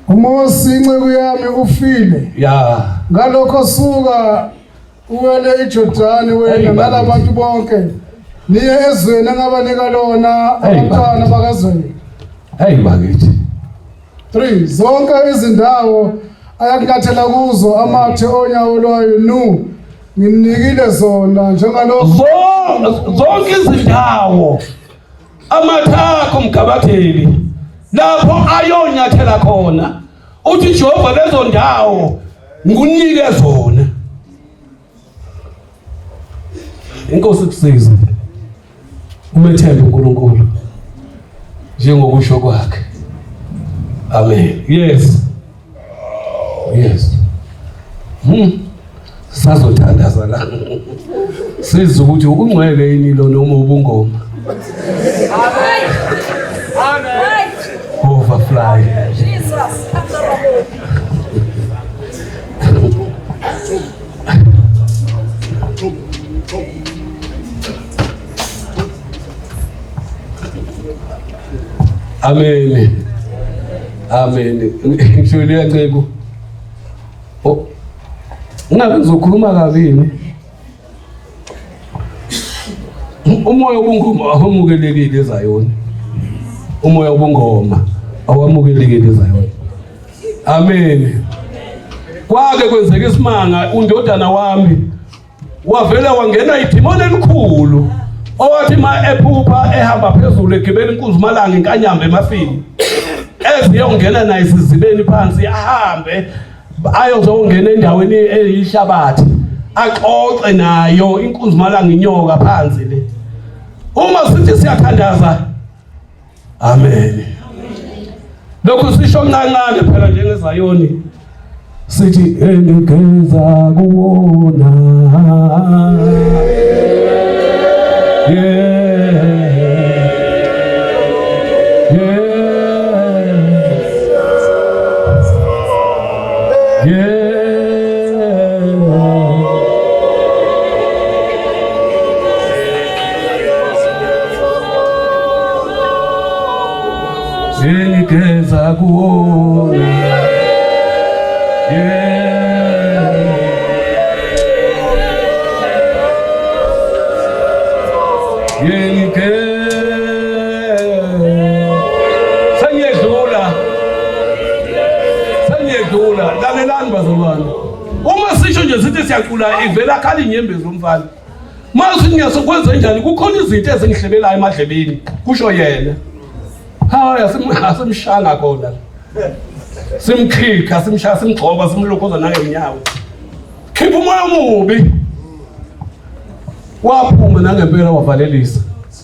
Umosi inceke yami ufile. Ya. Ngalokho suka uwele eJordani wena nalabantu bonke. Niye ezweni engabanika lona abantwana bakazweni. Hey bakithi. 3 zonke izindawo ayakunyathela kuzo amathe onyawo lwayo ngimnikile zona njengalokho zonke izindawo amathakho mgabatheli lapho ayonyathela khona uthi Jehova lezo ndawo ngikunike zona. Inkosi kusiza umethembe uNkulunkulu njengokusho kwakhe. Amen. Yes. Sazothandaza la. Sizwe ukuthi ungcwele yini lo noma ubungoma. Amen. Overfly. Jesus. Amen. Amen. Ngishilo ncebo. Oh. Ngabe ngizokhuluma kabini. Umoya wobungoma awumukelekile eZayoni. Umoya wobungoma awamukelekile eZayoni. Amen. Kwake kwenzeka isimanga undodana wami wavela wangena idimoni elikhulu. Owathi ephupha ehamba phezulu egibela inkuzumalanga inkanyamba emafini. Eziyongena naye isizibeni phansi ahambe ayozongena endaweni eyihlabathi axoxe nayo inkuzumalanga inyoka phansi le. Uma sithi siyathandaza. Amen. Lokho sisho ncancane phela njengeZayoni. Sithi engigeza kuwona. Engigeza kuwona. Sanyedlula lalelani bazalwane. Uma sisho nje sithi siyacula ivela khali inyembezi umfana. Mase ngiyasokwenza njani kukhona izinto ezingihlebelayo emadlebeni kusho yena. Hayi asimshanga khona. Simkhikha simshaya simgcoba simlokoza nangenyawo. Khipha umoya omubi. Waphuma nangempela wavalelisa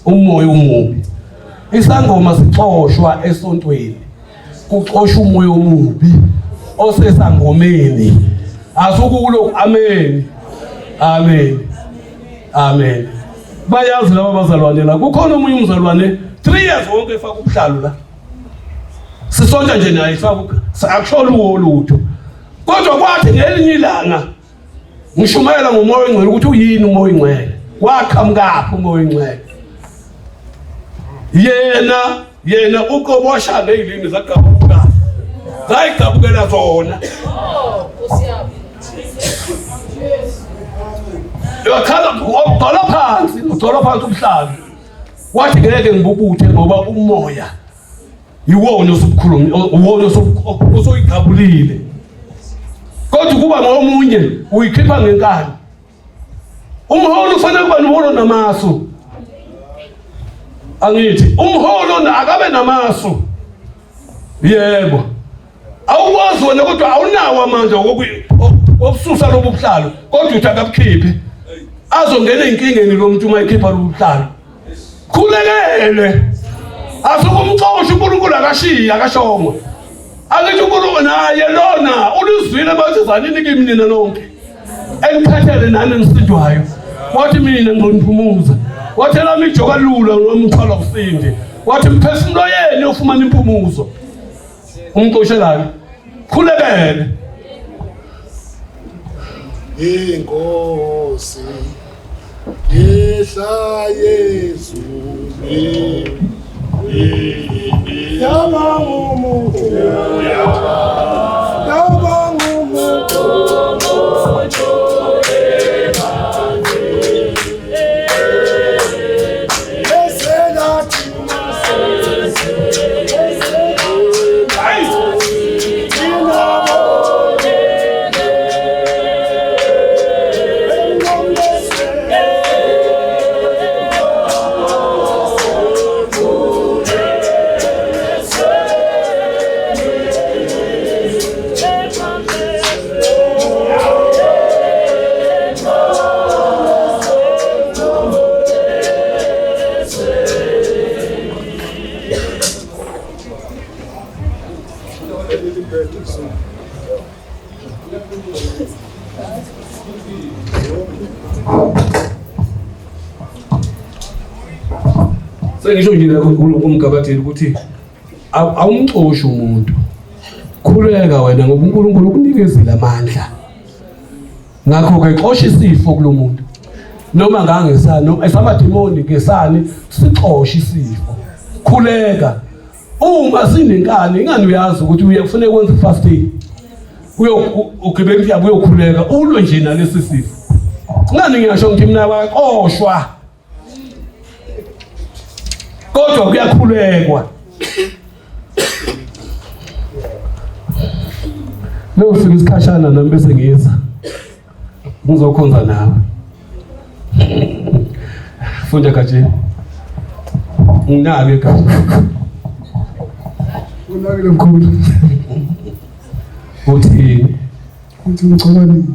umoya omubi. Isangoma sixoshwa esontweni. Kuxoshwa umoya omubi osesangomeni. Asukulo amen. Amen. Amen. Bayazi laba bazalwane la kukhona umunye umzalwane 3 years wonke efaka ubuhlalo la. Sisonke nje naye efaka akusho lutho. Kodwa kwathi ngelinye ilanga ngishumayela ngomoya ongcwele ukuthi uyini umoya ongcwele. Wakhamkaphi umoya ongcwele. Yena ukobosha nezilimi zagabuka. Zayigabukela zona. Yakhala uqala phansi umhlaba. Wathi ngeke ngibubuthe ngoba umoya iwona osukhuluma uwona osoyigabulile. Kodwa kuba ngomunye uyikhipha ngenkani. Umholo ufanele kuba nomholo namaso. Angithi umholo na akabe namasu. Yebo. Awukwazi wena kodwa awunawo amandla wokususa lobu buhlalo kodwa uthi akabukhiphe. Azongena inkingeni lo muntu uma ekhipha lobu buhlalo. Khulekele. Asukumxosha uNkulunkulu akashiya akashongo. Akithi uNkulunkulu naye lona ulizwile bathi zanini kimi nina nonke. Engiphathele nani ngisidwayo. Wathi mina ngizoniphumuza. Wathi lami ijoka lula ngomthwalo usindi. Wathi mphefumulo yeni ufumana impumuzo. Umxoshelayo. Khulekele. Inkosi yehla Yesu yaba ngumuntu Sengisho nje kumgabatheli ukuthi awumxoshi umuntu. Khuleka wena ngoba uNkulunkulu ukunikezile amandla. Ngakho ke xosha isifo kulomuntu. Noma ngangesana esamadimoni ngesani sixosha isifo. Khuleka. Uma sinenkani ingani uyazi ukuthi uyafuna ukwenza fasting. Ugibela iyabuye ukhuleka ulwe nje nalesi sifo. Ngani ngiyasho ngithi mina bayaqoshwa. Kodwa kuyakhulekwa. Lo ufika isikhashana nami bese ngiza. Ngizokhonza nawe. Funda kaje. Unake kaje. Unakile mkhulu. Uthi ngicabani.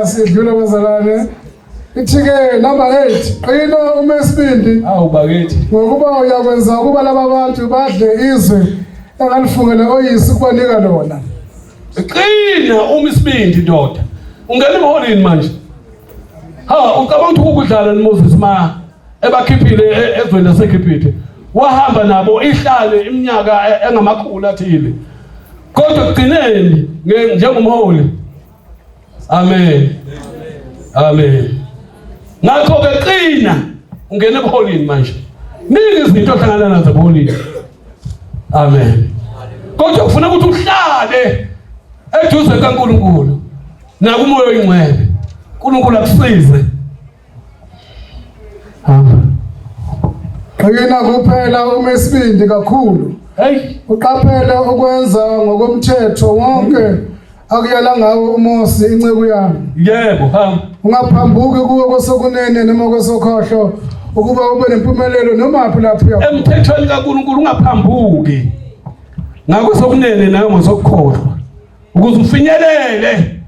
Sedlula bazalwane. Ithi-ke number 8 qina umesibindi awubakethi ngokuba uyakwenza ukuba laba bantu badle izwe engalifungela oyisi kwanika lona. Qina umsibindi ndoda. Ungena emholini manje. Ucabanga ukuthi ukudlala noMoses ma ebakhiphile ezweni laseGibhithe. Wahamba nabo ihlale iminyaka engamakhulu athile. Kodwa kugcineni njengomholi. Amen. Amen. Ngakho ke qina ungena ebuholini manje. Ningi izinto ohlangana nazo ebuholini. Amen. Kodwa ufuna ukuthi uhlale eduze kaNkulunkulu nakumoya oyingcwele. uNkulunkulu akusize. Qina kuphela umesibindi kakhulu. Hey, Uqaphele ukwenza ngokomthetho wonke akuyala ngawo uMose inceku yami. yebo hamba. Ungaphambuki kuwe kwesokunene noma kwesokhohlo ukuba ube nempumelelo noma phi lapho uya. Emthethweni kaNkulunkulu ungaphambuki. Ngakho sokunene nayo ngosokukhohlwa. Ukuze ufinyelele.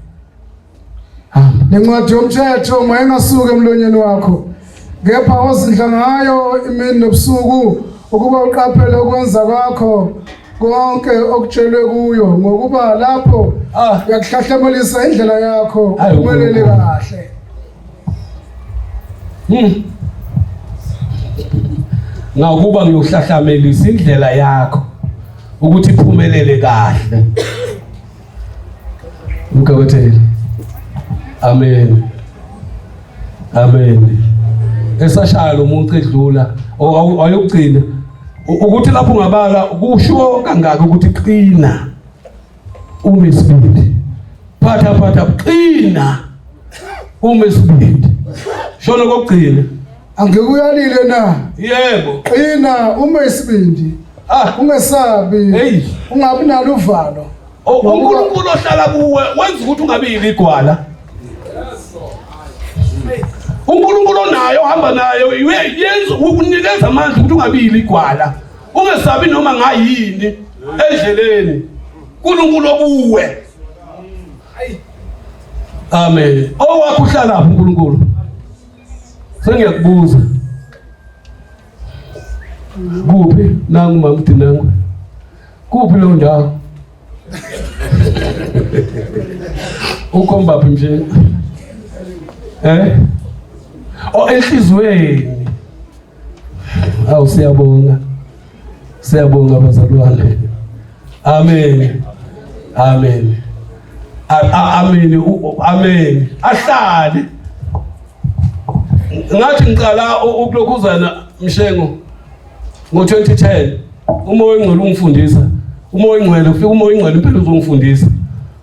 Nencwadi yomthetho mayingasuke emlonyeni wakho. Kepha uzindla ngayo imini nobusuku ukuba uqaphele ukwenza kwakho konke okutshelwe kuyo ngokuba lapho uyakuhlahlamelisa indlela yakho uphumelele kahle. Ngakuba ngiyohlahlamelisa indlela yakho ukuthi iphumelele kahle. Mkabatheli. Amen. Amen. Esashaya lo muntu edlula ayokugcina ukuthi lapho ungabala kusho kangaka ukuthi qina umesibindi. Phatha qina umesibindi. Shona kokugcina Angekuyalile na? Yebo. Ina uma isibindi. Ungesabi. Hey. Ungabi nalo uvalo. uNkulunkulu ohlala kuwe wenza ukuthi ungabili igwala. uNkulunkulu onayo hamba nayo yenza ukunikeza amandla ukuthi ungabili igwala. Ungesabi noma ngayini endleleni. uNkulunkulu okuwe. Amen. Owakho uhlala lapho uNkulunkulu. Sengiyakubuza. Kuphi nangu mamthi nangu. Kuphi lo ndawo? Ukhomba phi nje? Enhlizweni. Awu siyabonga. Siyabonga bazalwane. Amen. Amen. Amen. Amen. Ahlale. Ngathi ngiqala ukulokhuzana Mshengo ngo2010 umoya engcwele ungifundisa umoya engcwele ufika umoya engcwele impela uzongifundisa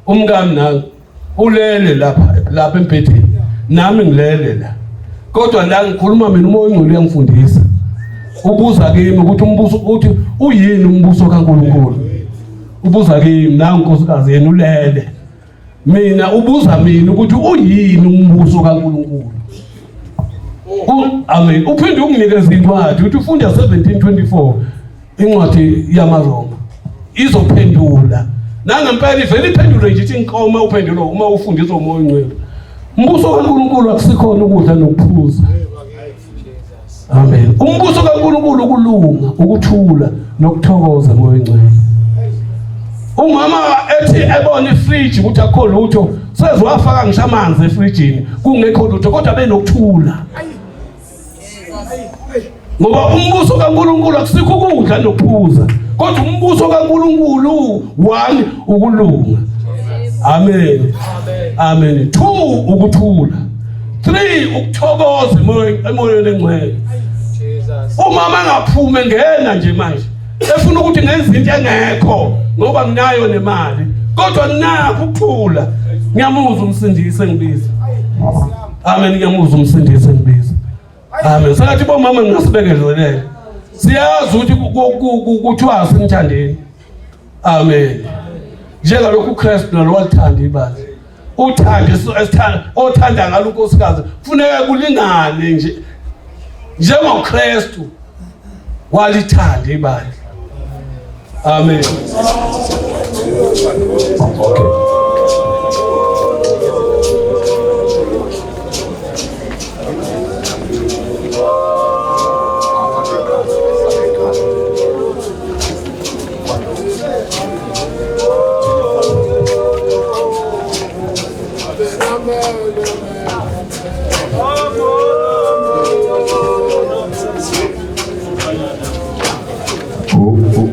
umkami nami ulele lapha empedeni nami ngilele la kodwa la ngikhuluma mina umoya engcwele uyangifundisa ubuza kimi ukuthi umbuso uthi uyini umbuso kaNkulunkulu ubuza kimi nangu nkosikazi yena ulele mina ubuza mina ukuthi uyini umbuso kaNkulunkulu. Amen. Uphinde unginikeze incwadi uthi ufunda 17:24 incwadi yamaRoma izophendula nangempela ivele iphendule nje ithi inkomo uphendulo uma ufundisa umoya ongcwele. Umbuso kaNkulunkulu akusikhona ukudla nokuphuza. Amen. Umbuso kaNkulunkulu ukulunga, ukuthula nokuthokoza umoya ongcwele. Umama ethi ebona ifridge ukuthi akho lutho sezwafaka ngisho amanzi efridgini kungekho lutho kodwa benokuthula. Ngoba umbuso kaNkulunkulu akusikho ukudla nokuphuza kodwa umbuso kaNkulunkulu 1 ukulunga. Amen. Amen. 2 ukuthula. 3 ukuthokoza emoyeni engcwele. Umama ngaphume ngena nje manje efuna ukuthi ngenze into engekho ngoba nginayo nemali kodwa ninakho ukuthula. Ngiyamuzwa umsindisi engibiza. Amen. Ngiyamuzwa umsindisi engibiza. Amen. Sathi bomama ngasibekezelele. Siyazi ukuthi kuthiwa simthandeni. Amen. Njengalokhu uKristu nalwathanda ibandla. Uthande esithanda othanda ngalo unkosikazi kufuneka kulingane nje. NjengoKristu walithanda ibandla. Amen. Okay.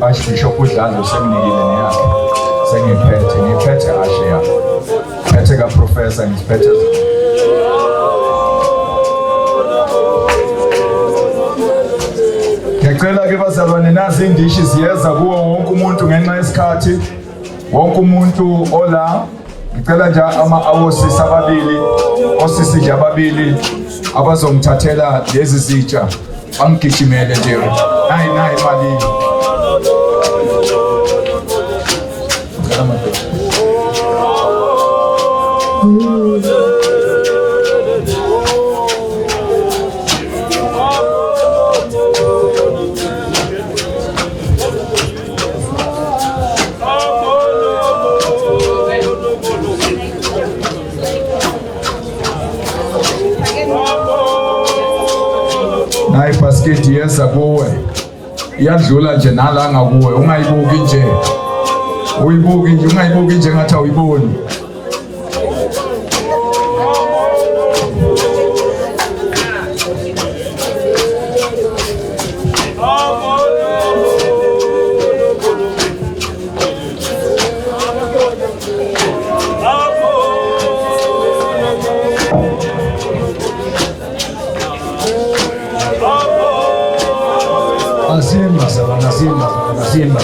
Archbishop uDlalo semnikile neyakhe ngiphethe Ashiya ngiphethe ka professor ngiphethe ngicela ke bazalwane nazi indishi ziyeza kuwo wonke umuntu ngenxa yesikhathi wonke umuntu ola ngicela nje ama-awosisi ababili osisi nje ababili abazongithathela lezi zitsha bangigijimele nje nayi imali. Nayi basket yeza kuwe iyadlula nje nala ngakuwe ungayibuki nje uyibuki nje ungayibuki nje ngathi awuyiboni. Asimba.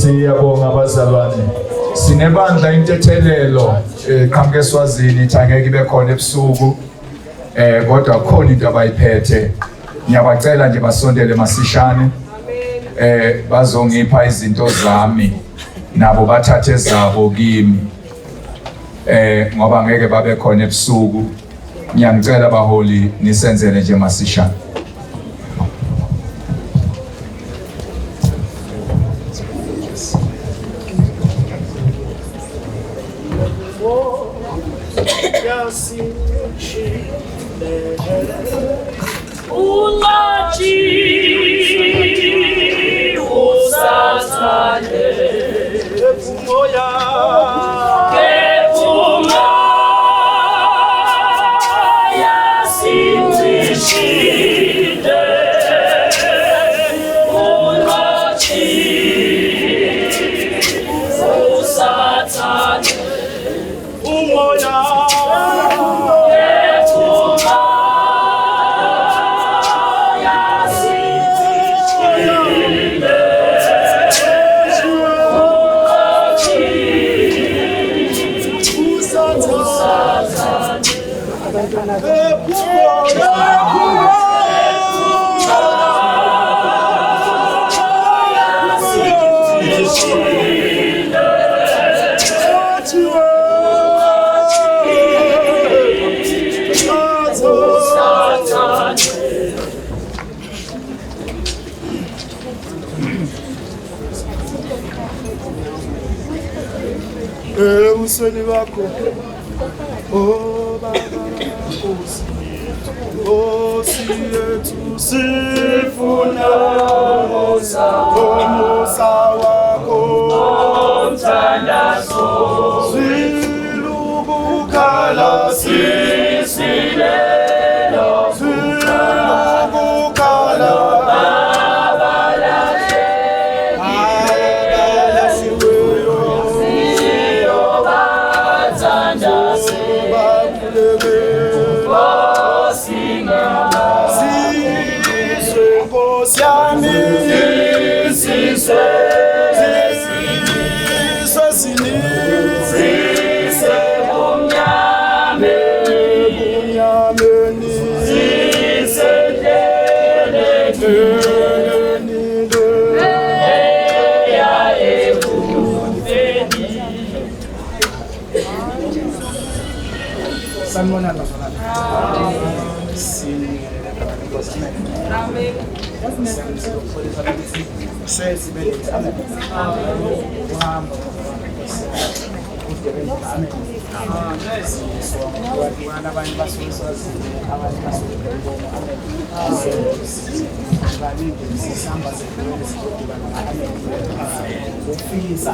Siyabonga abazalwane. Sinebandla intethelelo qhamuke eSwazini ithi angeke ibe khona ebusuku. Kodwa khona into abayiphethe. Ngiyabacela nje basondele masishane. Bazongipha izinto zami nabo bathathe zabo kimi. Ngoba ngeke babe khona ebusuku. Ngiyangicela abaholi nisenzele nje masishane. ebusweni bakho oh baba Nkosi yethu sifuna umusa wakho umthandazo silukukhala sisilelo silukukhala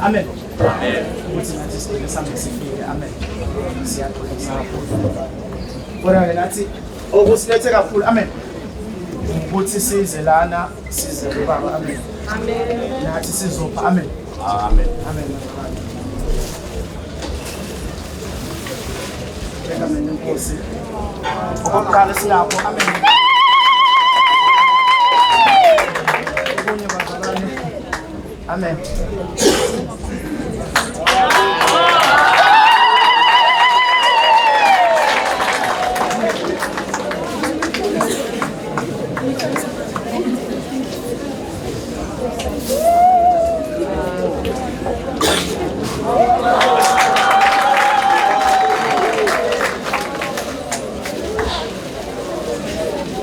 Amen. Ukuthi nathi sigcine sambe sifike. Amen. Siyaxolisa kakhulu. Kodwa nathi okusilethe kakhulu. Amen. Ukuthi size lana size kubaba. Amen. Amen. Nathi sizopha. Amen. Amen. Amen. Amen. Nkosi. Okokuqala silapho. Amen. Amen.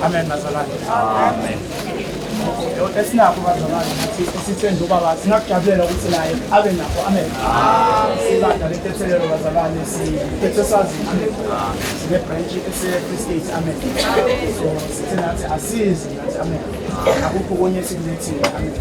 Amen, bazalwane. Amen. Esinakho bazalwane nathi esithenje ubaba singakujabulela ukuthi naye abe nakho. Amen. Silanda le tethelelo bazalwane siphethe sazi. Amen. Sine branch ese-Free State. Amen. So sithi nathi asizi nathi. Amen. Akukho konye sikulethile. Amen.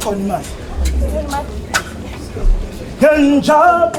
khona imali ngenjabule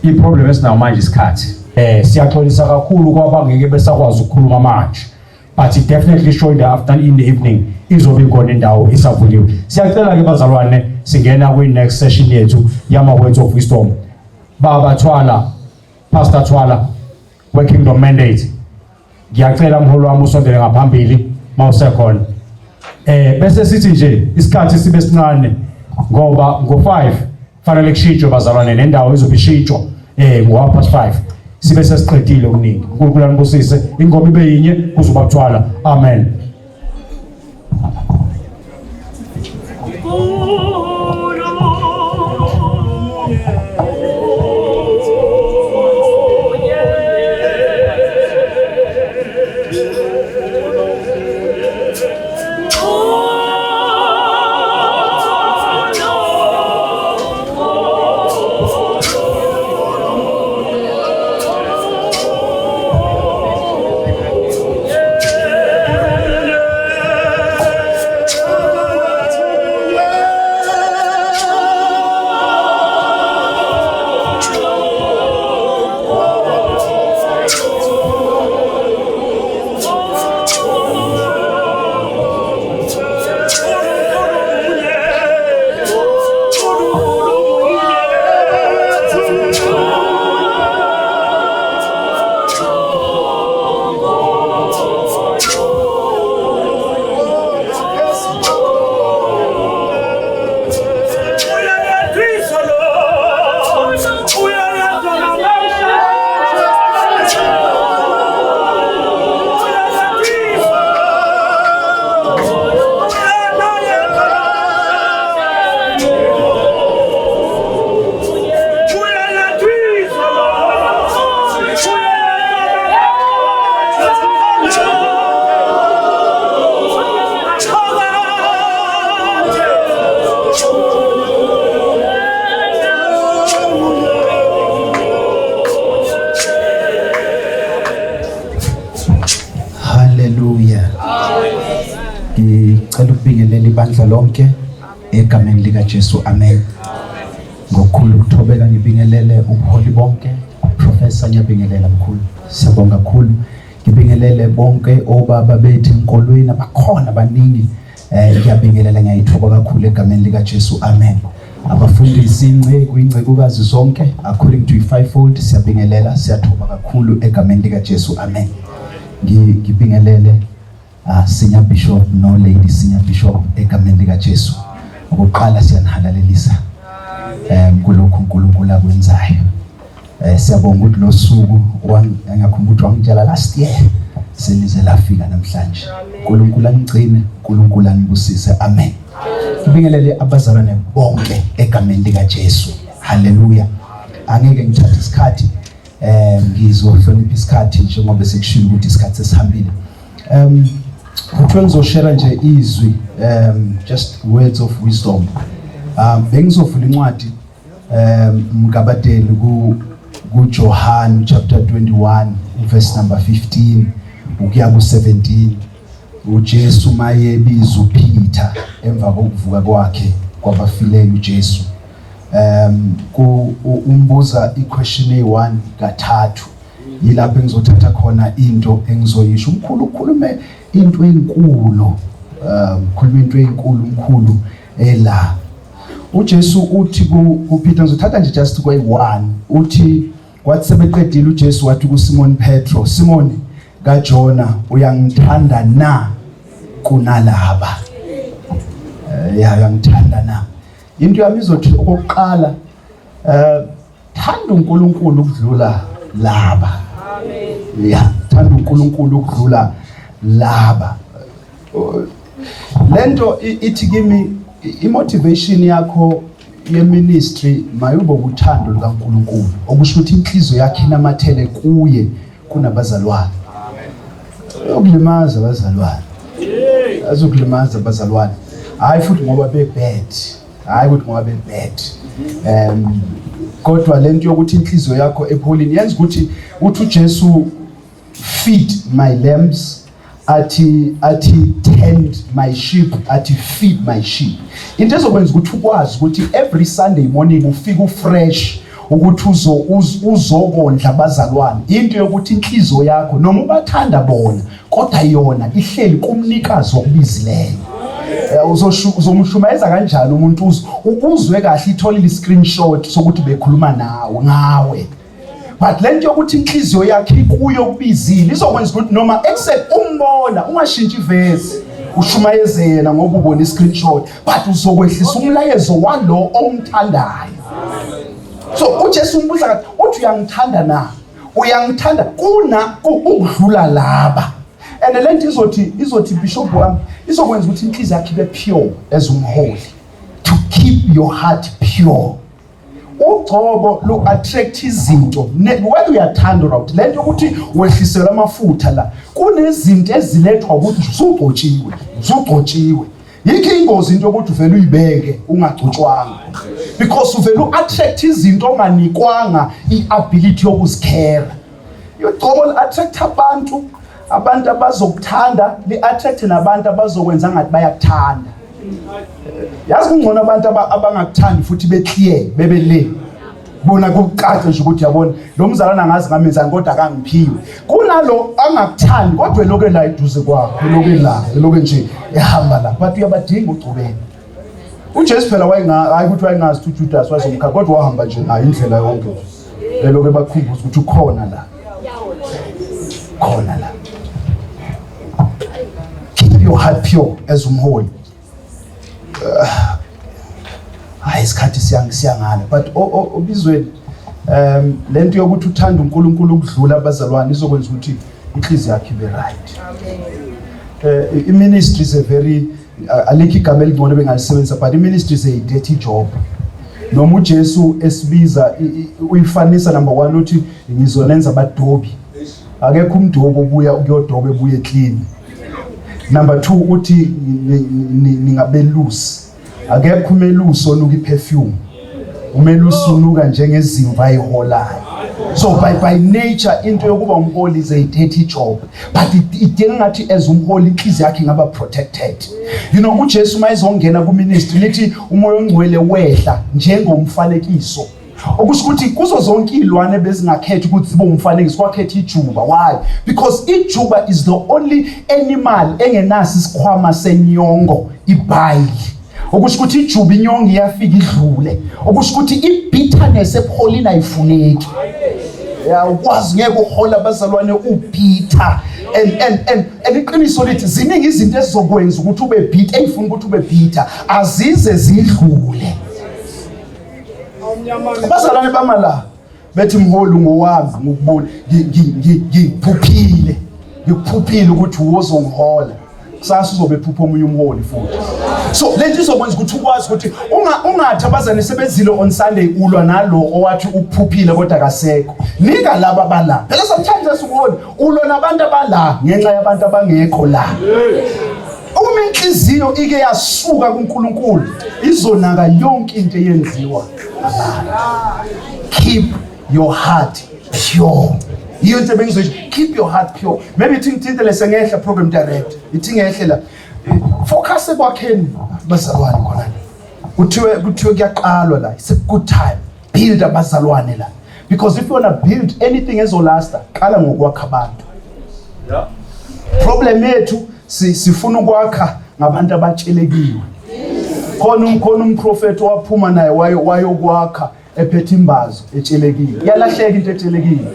iproblem esinayo manje isikhathi siyaxolisa kakhulu kwabangeke besakwazi ukukhuluma manje, but it definitely showing the afternoon in the evening izobe ikhona indawo isavuliwe. Siyacela ke bazalwane singena kwi next session yethu yama words of wisdom. Baba Thwala, Pastor Thwala, working the mandate. Ngiyacela mholo wami usondele ngaphambili mawusekhona. Bese sithi nje isikhathi sibe sincane ngoba ngo5 fanele kushintshwe bazalwane nendawo izobe ishintshwa ngo5 sibe sesiqedile okuningi. uNkulunkulu anibusise, ingoma ibe yinye kuzoba Thwala. Amen. ngicela ukubingelela ibandla lonke egameni lika Jesu. Amen. Ngokukhulu ukuthobeka ngibingelele ubuholi bonke. Professor ngiyabingelela mkhulu. Siyabonga kakhulu. Ngibingelele bonke obaba bethu enkolweni abakhona abaningi. Ngiyabingelela ngiyayithoba kakhulu egameni lika Jesu. Amen. Abafundisi ingcekukazi zonke according to i-fivefold siyabingelela, siyathoba kakhulu egameni lika Jesu. Amen. Ngibingelele Senior Bishop no Lady Senior Bishop egameni lika Jesu. Ukuqala siyanihalalelisa kulokhu uNkulunkulu akwenzayo. Siyabonga ukuthi lo suku ngiyakhumbula wangitshela last year selize lafika namhlanje. uNkulunkulu angigcine, uNkulunkulu angibusise. Amen. Ngibingelele abazalwane bonke egameni lika Jesu. Haleluya. Angeke ngithathe isikhathi ngizohlonipha isikhathi njengoba sekushilo ukuthi isikhathi sesihambile. Ukuthi ngizoshare nje izwi just words of wisdom. Bengizovula incwadi mkabadeli ku John chapter 21 verse number 15 ukuya ku 17. uJesu maye biza uPeter emva kokuvuka kwakhe kwabafileyo uJesu. Umbuza iquestion e1 kathathu. Yilapho engizothatha khona into engizoyisho. Umkhulu ukhulume into enkulu. Ukhuluma into enkulu umkhulu la. uJesu uthi kuPeter, ngizothatha nje just kwe1. Uthi kwathi sebeqedile uJesu wathi kuSimon Petro, Simon kaJona, uyangithanda na kunalaba? Uyangithanda na? Into yami izothi okokuqala thanda uNkulunkulu ukudlula laba. Amen. Thanda uNkulunkulu ukudlula laba. Lento ithi kimi imotivation yakho yeministry mayube uthando lukaNkulunkulu, okusho ukuthi inhliziyo yakhe inamathele kuye kunabazalwane. Ukulimaza abazalwane. Azokulimaza abazalwane. Hayi futhi ngoba bebad. Hayi ukuthi ngoba bebad. Kodwa lento yokuthi inhliziyo yakho epholini yenza ukuthi uJesu feed my lambs, ati tend my sheep, ati feed my sheep. Into ezokwenza ukuthi ukwazi ukuthi every Sunday morning ufika ufresh ukuthi uzokondla abazalwane. Into yokuthi inhliziyo yakho noma ubathanda bona kodwa yona ihleli kumnikazi okubizileyo. Uzomshumayeza kanjani umuntu uzwe kahle itholile screenshot sokuthi bekhuluma ngawe. But lento yokuthi inhliziyo yakhe ikuyo kubizile izokwenza ukuthi noma except umbona ungashintshi ivesi ushumayeze yena ngoba ubona iscreenshot, but uzokwehlisa umlayezo walo omthandayo. So uJesu umbuza kathi uthi uyangithanda na? Uyangithanda kuna ukudlula laba. And lento izothi bishop wami izokwenza ukuthi inhliziyo yakhe ibe pure as umholy, to keep your heart pure. Ugcobo lo attract izinto whether uyathanda or not. Lento ukuthi wehlisela amafutha la kunezinto ezilethwa ukuthi usugcotshiwe. Yikho ingozi into ukuthi uvela uyibeke ungagcotshwanga, because uvela attract izinto onganikwanga iability yokuzikhera. Ugcobo attract abantu abazokuthanda, li attract nabantu abazokwenza ngathi bayakuthanda. Yazi kungcono abantu abangakuthandi futhi beclear bebele bona kucaca nje ukuthi yabona lo mzalwana ngazi ngamenza kodwa akangiphiwe. Kunalo angakuthandi kodwa lokho la eduze kwakho, lokho nje ehamba la, but uyabadinga ucubeni. uJesu phela hayi ukuthi wayengazi ukuthi uJudas wazomkha kodwa wahamba nje nayo indlela yonke. Lokho bakhumbuza ukuthi ukhona la. Keep your heart pure as umholy. Hayi isikhathi siyangana, but obizweni lento yokuthi uthanda uNkulunkulu ukudlula abazalwane izokwenza ukuthi inhliziyo yakhe ibe right. Ministry is a very alikho igama elingcono bengalisebenzisa, but ministry is a dirty job. Noma uJesu esibiza uyifanisa number 1 uthi ngizonenza abadobi. Akekho umdobo obuya ukuyodoba ebuye clean. Number 2 uthi ningabelusi. Akekho umelusi onuka iperfume. Umelusi unuka njengezimva ayiholayo. So by nature into yokuba umholi is a dirty job, but idinga ngathi as umholi inhliziyo yakhe ngaba protected. You know uJesu mayizongena ku ministry lithi umoya ongcwele wehla njengomfanekiso. Okusho ukuthi kuzo zonke ilwane bezingakhetha ukuthi zibe umfanekiso kwakhetha ijuba. Why? Because ijuba is the only animal engenaso isikhwama senyongo, ibhayili. Okusho ukuthi ijuba inyongo iyafika idlule. Okusho ukuthi ibitterness ebuholini ayifuneki. Ya ukwazi ngeke uhola abazalwane ubitter and iqiniso lithi ziningi izinto ezizokwenza ukuthi ube bitter eyifuna ukuthi ube bitter azize zidlule. Abazalwane bamala bethi mholi ngowami ngokubona ngikuphuphile ukuthi wozongihola kusasa uzobe phupha omunye umholi futhi. So lento izokwenza ukuthi ukwazi ukuthi ungathi abazane sebenzile on Sunday ulwa nalo owathi ukuphuphile kodwa akasekho. Nika laba abala. Phela sometimes asubona ulwa nabantu abala ngenxa yabantu abangekho la. Uma inhliziyo ike yasuka kuNkulunkulu izonaka yonke into eyenziwa. Keep your heart pure. You keep your heart pure. Maybe think lesengehla program direct. Ithingehle la. Focus ekwakheni bazalwane khona. Kuthiwe kuyaqalwa la. It's a good time. Build abazalwane la. Because if you want to build anything ezolasta, qala ngokwakha abantu. Yeah. Problem yethu sifuna ukwakha ngabantu abatshelekiwe. Khona umprofeti waphuma naye wayokwakha ephethe imbazo etshelekiwe. Yalahleka into etshelekiwe.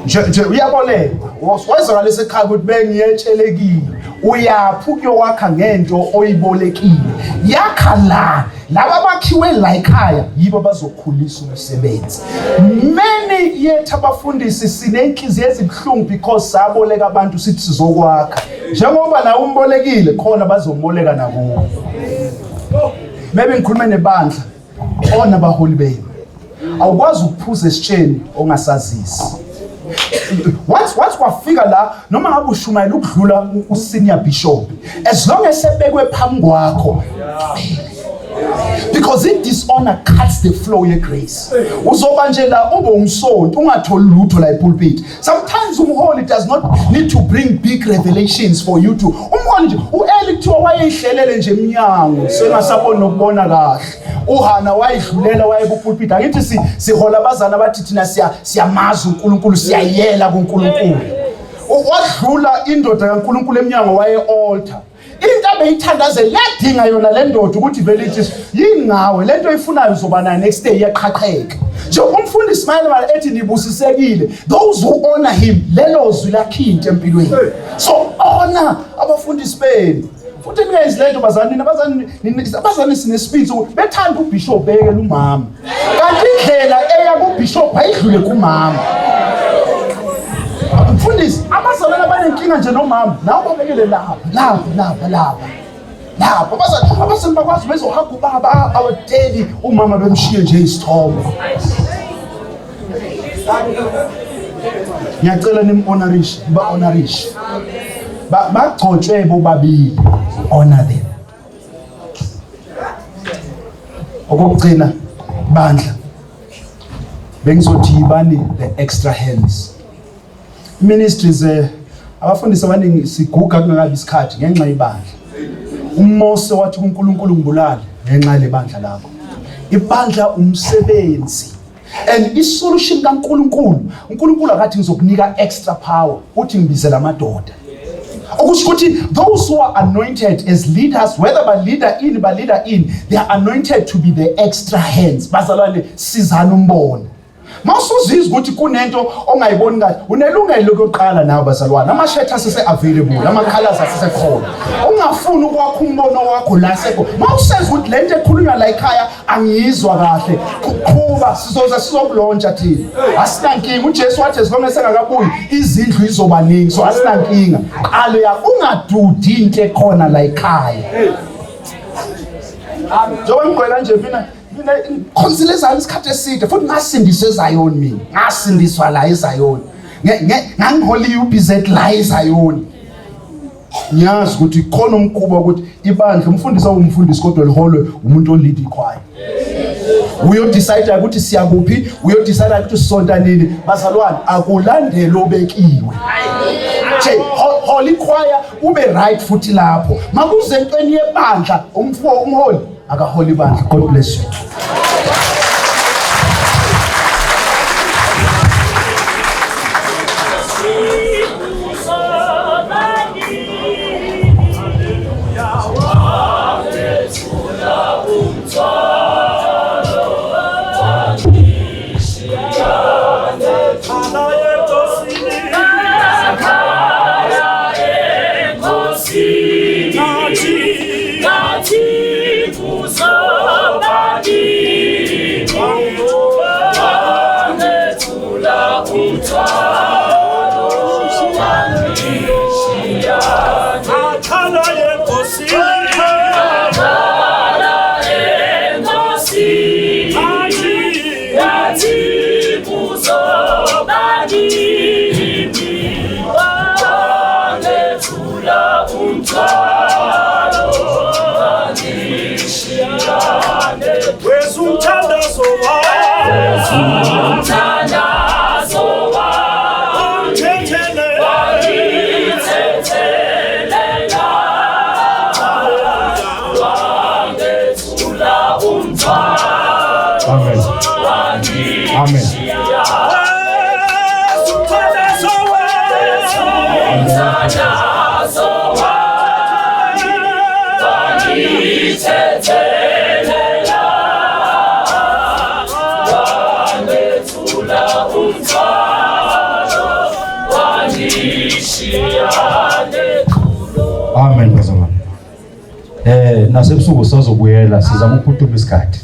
Nje uyaboleka. Wazakala esekhaya ukuthi bengiyetshelekile. Uyaphi ukuyowakha ngento oyibolekile. Yakha la. Laba abakhiwe la ekhaya yibo bazokhulisa umsebenzi. Many yethu abafundisi sinenhliziyo ezibhlungu because saboleka abantu sithi sizokwakha. Njengoba nawe umbolekile khona bazomboleka nakuwe. Maybe ngikhuluma nebandla ona baholi benu. Awukwazi ukuphuza esitsheni ongasazisi. Once kwafika la noma ngabe ushumayela ukudlula usenior bishop as long as sebekwe phambi kwakho. Because if dishonor cuts the flow of grace. Uzoba nje la ube umsonto ungatholi lutho la epulpit. Sometimes umholi does not need to bring big revelations for you to. Umholi nje uEli kuthiwa wayeyihlelele nje eminyango sengasabona ukubona kahle. Uhana wayidlulela wayekupulpit. Akithi sihola abazana abathi thina siyamaza uNkulunkulu siyayela kuNkulunkulu. Wadlula indoda kaNkulunkulu eminyango waye altar. Into abeyithandaze ladinga yona le ndoda ukuthi vele ithi yingawe lento oyifunayo uzoba nayo next day iyaqhaqheka. Nje umfundi Ismail manje ethi nibusisekile those who honor him lelo zwi lakhinto empilweni. So honor abafundisi benu. Futhi niyenze lento abazani sinespeed bethanda uBishop bekela umama. Kanti indlela eya kuBishop ayidlule kumama. Mfundisi abazalwana abanenkinga nje nomama nawo babekele lapha abazali bakwazi bezohamba ubaba awudeli umama bemshiye nje isithombe. Ngiyacela nimhonorish bagcotshwe bobabili honor them. Okugcina bandla bengizothi yibani the extra hands. Ministries abafundisi abaningi siguga kungakabi isikhathi ngenxa yebandla. uMose wathi kuNkulunkulu ngibulale ngenxa lebandla lakho. Ibandla umsebenzi. And isolution kaNkulunkulu, uNkulunkulu akathi ngizokunika extra power, uthi ngibizela amadoda. Okusho ukuthi those who are anointed as leaders, whether by leader in, they are anointed to be the extra hands. Bazalwane sizana umbona. Mawusuzizwa ukuthi kunento ongayiboni kahle, unelungelo lokuqala nawe bazalwane. Amashetha asese available, amakhalasi asese khona. Ungafuni ukwakha umbono wakho la sekho. Mawusenza ukuthi lento ekhulunywa la ekhaya angiyizwa kahle. Qhuba sizokulontsha thina. Asinankinga uJesu wathi as long as engakabuyi izindlu izobaningi. So asinankinga. Qalo ya ungadudi into ekhona la ekhaya. Njoba ngigwela nje mina consolation isikhathi eside futhi ngasindiswa eZion mina ngasindiswa la eZion ngangiholi uBZ la eZion. Ngiyazi ukuthi khona umkhuba ukuthi ibandla umfundisi awumfundisi kodwa liholwe umuntu olead ikhwaya. uyodecide ukuthi siyakuphi, uyodecide ukuthi sisonta nini. Bazalwane, akulandele obekiwe. Nje holy choir ube right futhi lapho. Makuze entweni yebandla umholi akaholi bandla. God bless you. Amen. Amen. Amen bazalwane. Nasebusuku sizobuyela sizama ukuphuthuma isikhathi.